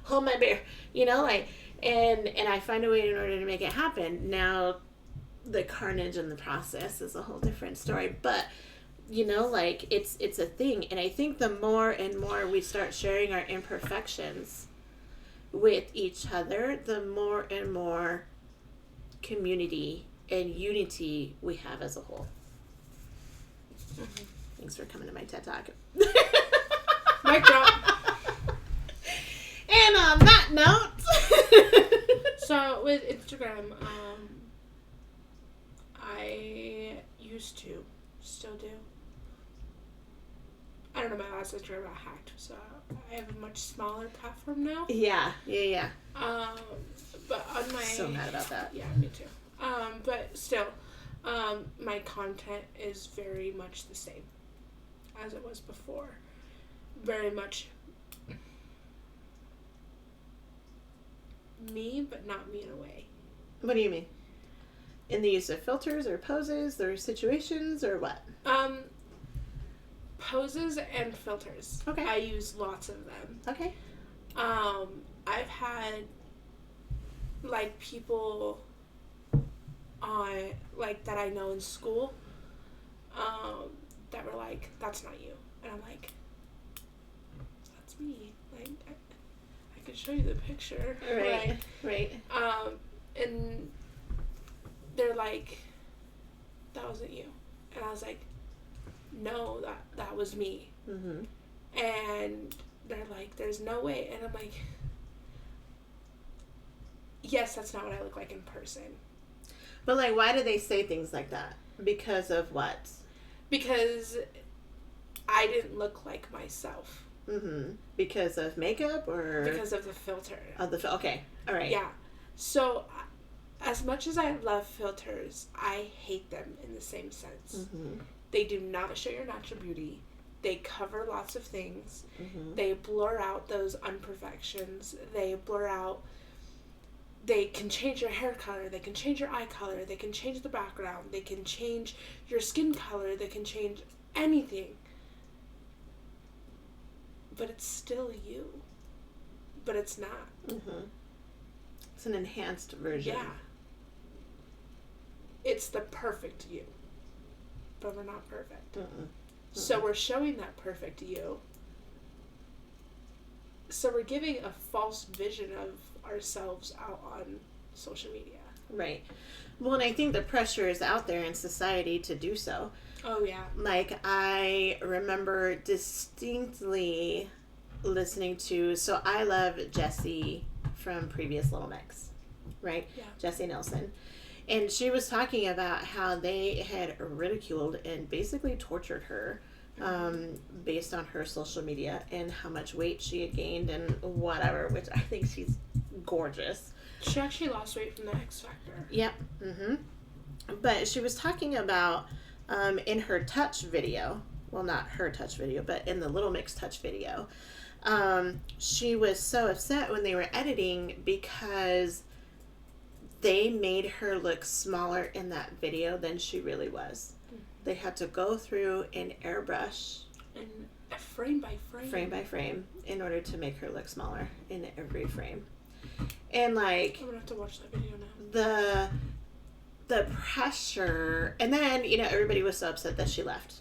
Hold my beer. And I find a way in order to make it happen. Now, the carnage in the process is a whole different story. But, it's a thing. And I think the more and more we start sharing our imperfections with each other, the more and more community and unity we have as a whole. Thanks for coming to my TED Talk. Mic drop. And on that note, so with Instagram, I used to, still do. I don't know, my last Instagram got hacked, so I have a much smaller platform now. Yeah. But on my... So mad about that. Yeah, me too. But still, my content is very much the same as it was before. Very much me, but not me in a way. What do you mean? In the use of filters or poses or situations or what? Poses and filters. Okay. I use lots of them. Okay. I've had like people on like that I know in school that were like, that's not you. And I'm like, that's me. Like I could show you the picture. Right. And they're like, that wasn't you. And I was like, no, that was me. Mm-hmm. And they're like, there's no way. And I'm like, yes, that's not what I look like in person. But like, why do they say things like that? Because of what? Because I didn't look like myself. Mm-hmm. Because of makeup or? Because of the filter. Okay. All right. Yeah. So, as much as I love filters, I hate them in the same sense. Mm-hmm. They do not show your natural beauty. They cover lots of things. Mm-hmm. They blur out those imperfections. They blur out they can change your hair color, they can change your eye color, they can change the background, they can change your skin color, they can change anything. But it's still you. But it's not. Mm-hmm. It's an enhanced version. Yeah. It's the perfect you. But we're not perfect. Mm-mm. So we're showing that perfect you. So we're giving a false vision of ourselves out on social media. Right. Well, and I think the pressure is out there in society to do so. Oh, yeah. Like, I remember distinctly listening to, so I love Jessie from previous Little Mix, right? Yeah. Jessie Nelson. And she was talking about how they had ridiculed and basically tortured her based on her social media and how much weight she had gained and whatever, which I think she's gorgeous. She actually lost weight from the X Factor. Yep. Mm-hmm. But she was talking about in her touch video, well, not her touch video, but in the Little Mix touch video, she was so upset when they were editing because they made her look smaller in that video than she really was. Mm-hmm. They had to go through and airbrush. And frame by frame. Frame by frame in order to make her look smaller in every frame. And like... I'm going to have to watch that video now. The pressure... And then, everybody was so upset that she left.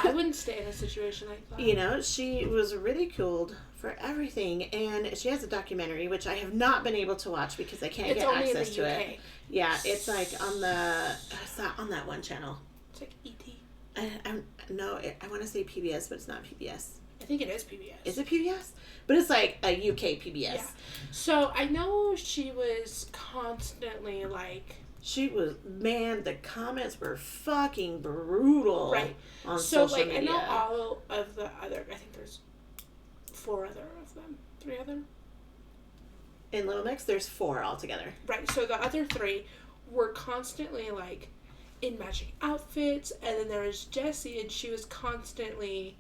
I wouldn't stay in a situation like that. She was ridiculed for everything, and she has a documentary which I have not been able to watch because I can't get access to it. Yeah, it's like on that one channel. It's like E.T. I want to say PBS, but it's not PBS. I think it is PBS. Is it PBS? But it's like a UK PBS. Yeah. So I know she was constantly like... She was, man, the comments were fucking brutal. Right. On social media. I know all of the other, I think there's 4 other of them. 3 other? In Little Mix, there's 4 altogether. Right. So the other 3 were constantly like in matching outfits, and then there was Jessie, and she was constantly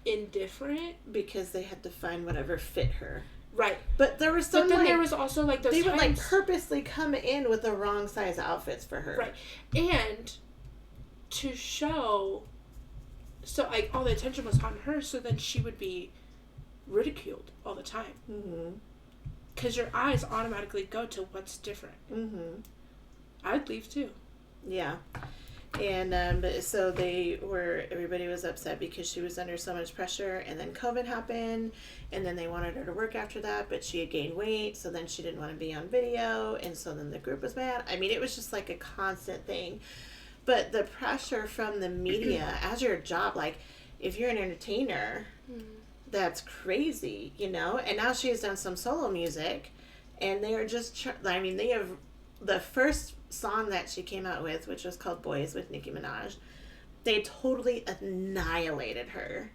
indifferent. Because they had to find whatever fit her. Right. But there was some, but then there was also like those they times... would like purposely come in with the wrong size outfits for her. Right. And to show... So like all the attention was on her, so then she would be ridiculed all the time. Mm-hmm. Because your eyes automatically go to what's different. Mm-hmm. I'd leave too. Yeah. And so everybody was upset because she was under so much pressure, and then COVID happened, and then they wanted her to work after that, but she had gained weight, so then she didn't want to be on video, and so then the group was mad. I mean, it was just like a constant thing. But the pressure from the media as your job, like if you're an entertainer, that's crazy, And now she has done some solo music, and they are just, they have the first song that she came out with, which was called Boys with Nicki Minaj. They totally annihilated her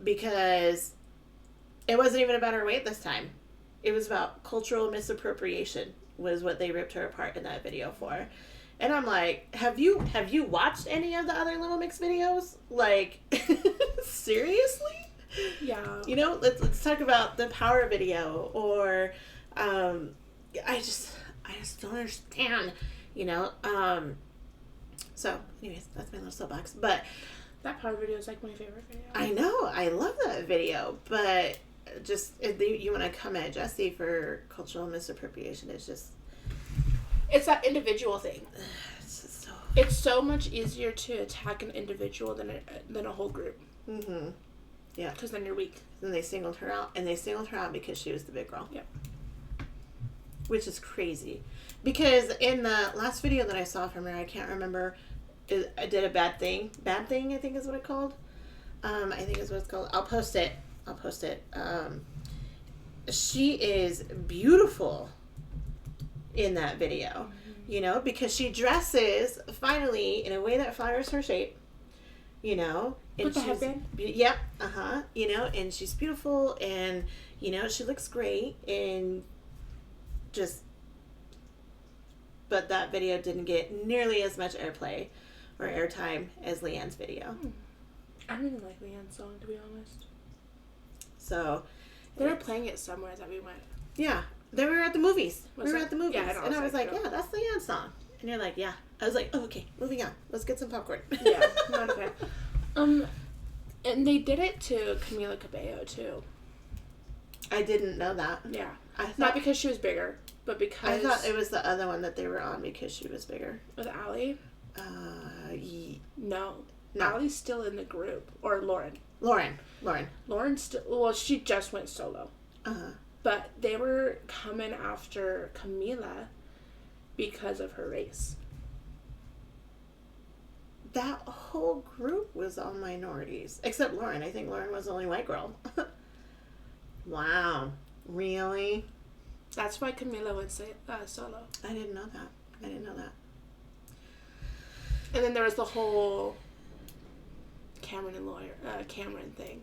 because it wasn't even about her weight this time. It was about cultural misappropriation was what they ripped her apart in that video for. And I'm like, have you watched any of the other Little Mix videos? Like, seriously? Yeah. Let's talk about the Power video, or I just don't understand, So, anyways, that's my little soapbox. But that Power video is like my favorite video. I know, I love that video, but just if you want to come at Jessie for cultural misappropriation, it's that individual thing. It's so much easier to attack an individual than a whole group. Mm-hmm. Yeah. Because then you're weak. Then they singled her out, and they singled her out because she was the big girl. Yep. Which is crazy. Because in the last video that I saw from her, I can't remember, I did a bad thing. Bad thing, I think is what it's called. I think is what it's called. I'll post it. She is beautiful in that video, because she dresses finally in a way that flatters her shape, and with the headband. Yep, and she's beautiful, and she looks great, and but that video didn't get nearly as much airplay or airtime as Leanne's video. I don't even like Leanne's song, to be honest. So, They were playing it somewhere that we went. Yeah. They were at the movies. Was we were it? at the movies. Yeah, and I was like, yeah, that's the Yan song. And you're like, yeah. I was like, oh, okay, moving on. Let's get some popcorn. Yeah, not a fan. And they did it to Camila Cabello, too. I didn't know that. Yeah. I thought, not because she was bigger, but because... I thought it was the other one that they were on because she was bigger. With Allie? No. Allie's still in the group. Or Lauren. Lauren still... Well, she just went solo. Uh-huh. But they were coming after Camila because of her race. That whole group was all minorities. Except Lauren. I think Lauren was the only white girl. Wow. Really? That's why Camila went solo. I didn't know that. And then there was the whole Cameron thing.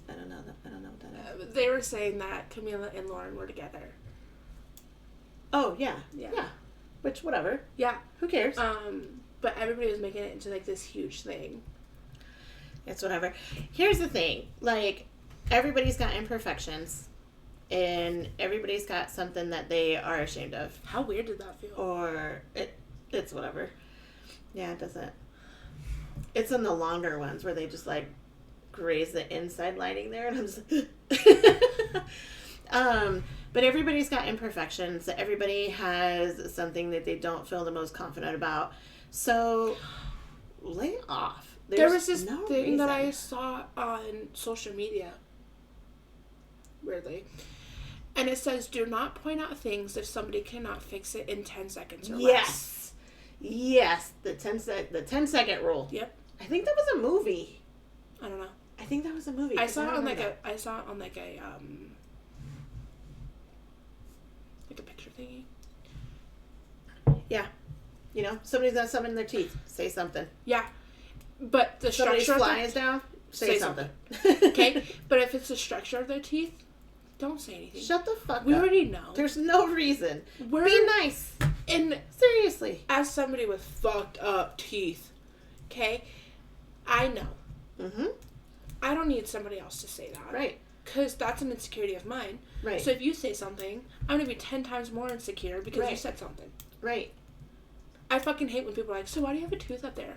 I don't know what that is. They were saying that Camila and Lauren were together. Oh, yeah. Which, whatever. Yeah. Who cares? But everybody was making it into, like, this huge thing. It's whatever. Here's the thing. Like, everybody's got imperfections. And everybody's got something that they are ashamed of. How weird did that feel? Or, it's whatever. Yeah, it doesn't. It's in the longer ones where they just, like, graze the inside lining there. And I'm just... But everybody's got imperfections. Everybody has something that they don't feel the most confident about. So, lay off. There was this thing that I saw on social media. Weirdly. And it says, do not point out things if somebody cannot fix it in 10 seconds or less. Yes. The 10-second rule. Yep. I think that was a movie. I don't know. I think that was a movie. I saw it on like a picture thingy. Yeah. You know, somebody's got something in their teeth. Say something. Yeah. But the somebody's structure fly is down. Say something. Okay? But if it's the structure of their teeth, don't say anything. Shut the fuck up. We already know. There's no reason. Be nice. And seriously. As somebody with fucked up teeth, okay? I know. Mm-hmm. I don't need somebody else to say that. Right. Because that's an insecurity of mine. Right. So if you say something, I'm going to be 10 times more insecure because you said something. Right. I fucking hate when people are like, so why do you have a tooth up there?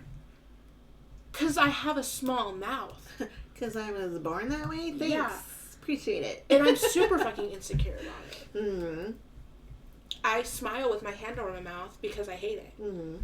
Because I have a small mouth. Because I was born that way? Thanks. Yeah. Appreciate it. And I'm super fucking insecure about it. Mm-hmm. I smile with my hand over my mouth because I hate it. Mm-hmm.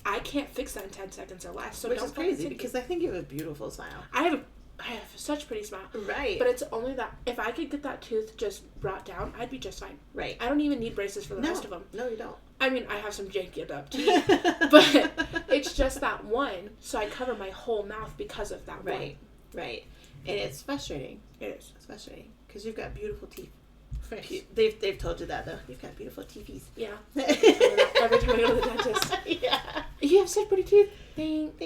I can't fix that in 10 seconds or less. So which is crazy because I think you have a beautiful smile. I have such a pretty smile. Right. But it's only that if I could get that tooth just brought down, I'd be just fine. Right. I don't even need braces for the rest of them. No, you don't. I mean, I have some janky up teeth, but it's just that one, so I cover my whole mouth because of that one. Right. And it's frustrating. It is. It's frustrating because you've got beautiful teeth. They've told you that though. You've got beautiful teethies. Yeah. Every time I go to the dentist. Yeah. You have such pretty teeth. Thanks.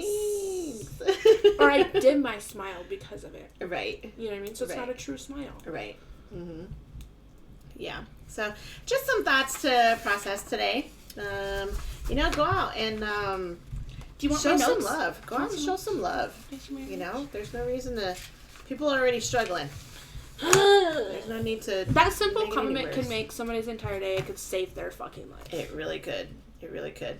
Or I dim my smile because of it. Right. You know what I mean? So it's not a true smile. Right. Mm-hmm. Yeah. So just some thoughts to process today. Go out and do you want show my some notes? love. Go out and show some love. You know, there's no reason to. People are already struggling. There's no need to. That simple comment could make somebody's entire day. It could save their fucking life. It really could. It really could.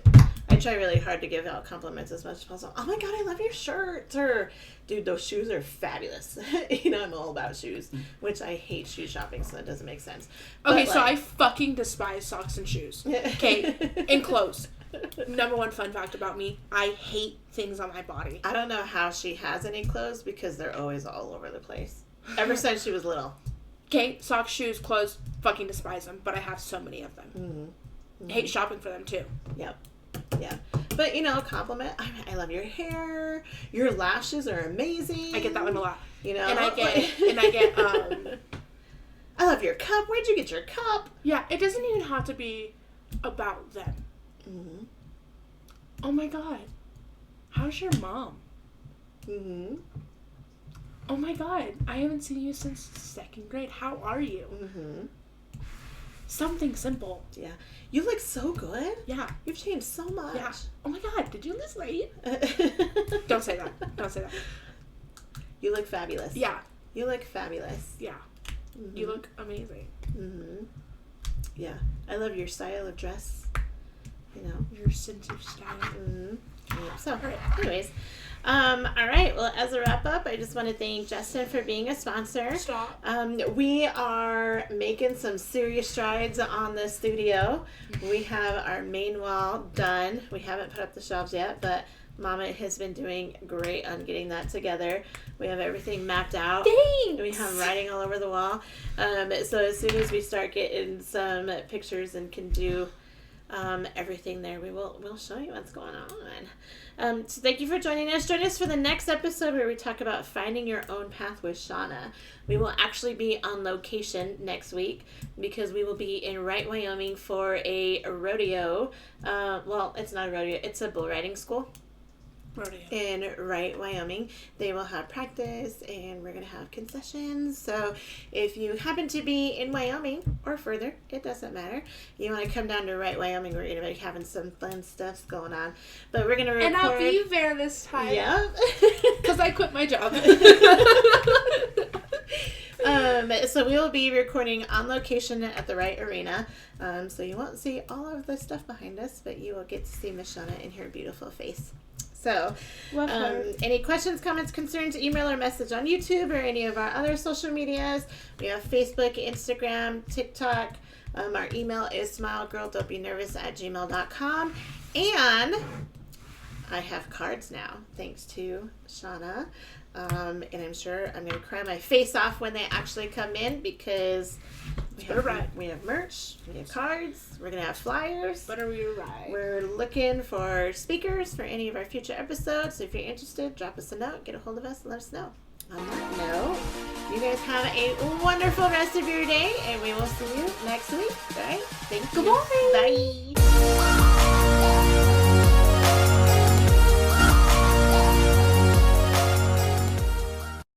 I try really hard to give out compliments as much as possible. Oh my god, I love your shirt. Or, dude, those shoes are fabulous. I'm all about shoes, which I hate shoe shopping, so that doesn't make sense. Okay, so I fucking despise socks and shoes. Okay, and clothes. Number one fun fact about me, I hate things on my body. I don't know how she has any clothes because they're always all over the place. Ever since she was little. Okay, socks, shoes, clothes, fucking despise them, but I have so many of them. Mm-hmm. Mm-hmm. Hate shopping for them too. Yep. Yeah. But, compliment. I love your hair. Your lashes are amazing. I get that one a lot. And I get, I love your cup. Where'd you get your cup? Yeah, it doesn't even have to be about them. Mm-hmm. Oh my god. How's your mom? Mm-hmm. Oh my god. I haven't seen you since 2nd grade. How are you? Mm-hmm. Something simple. Yeah. You look so good. Yeah. You've changed so much. Yeah. Oh my god, did you lose weight? Don't say that. Don't say that. You look fabulous. Yeah. You look fabulous. Yeah. Mm-hmm. You look amazing. Mm-hmm. Yeah. I love your style of dress. You know. Your sense of style. Mm-hmm. Yeah. So, All right. anyways. All right. Well, as a wrap up, I just want to thank Justin for being a sponsor. Stop. We are making some serious strides on the studio. We have our main wall done. We haven't put up the shelves yet, but Mama has been doing great on getting that together. We have everything mapped out. Thanks. We have writing all over the wall. So as soon as we start getting some pictures and can do everything there, we'll show you what's going on. So thank you for joining us. Join us for the next episode where we talk about finding your own path with Shauna. We will actually be on location next week because we will be in Wright, Wyoming for a rodeo. Well, it's not a rodeo. It's a bull riding school. Rodeo. In Wright, Wyoming. They will have practice and we're going to have concessions. So if you happen to be in Wyoming or further, it doesn't matter. You want to come down to Wright, Wyoming, we're going to be having some fun stuff going on. But we're going to record. And I'll be there this time. Yeah. Because I quit my job. So we will be recording on location at the Wright Arena. So you won't see all of the stuff behind us, but you will get to see Miss Shauna in her beautiful face. So, any questions, comments, concerns, email or message on YouTube or any of our other social medias. We have Facebook, Instagram, TikTok. Our email is smilegirldon'tbenervous@gmail.com. And I have cards now, thanks to Shauna. And I'm sure I'm going to cry my face off when they actually come in because we have merch, we have cards, we're going to have flyers. Better be right. We're looking for speakers for any of our future episodes. So if you're interested, drop us a note, get a hold of us, and let us know. On that note, you guys have a wonderful rest of your day, and we will see you next week. All right? Thank you. Goodbye. Bye.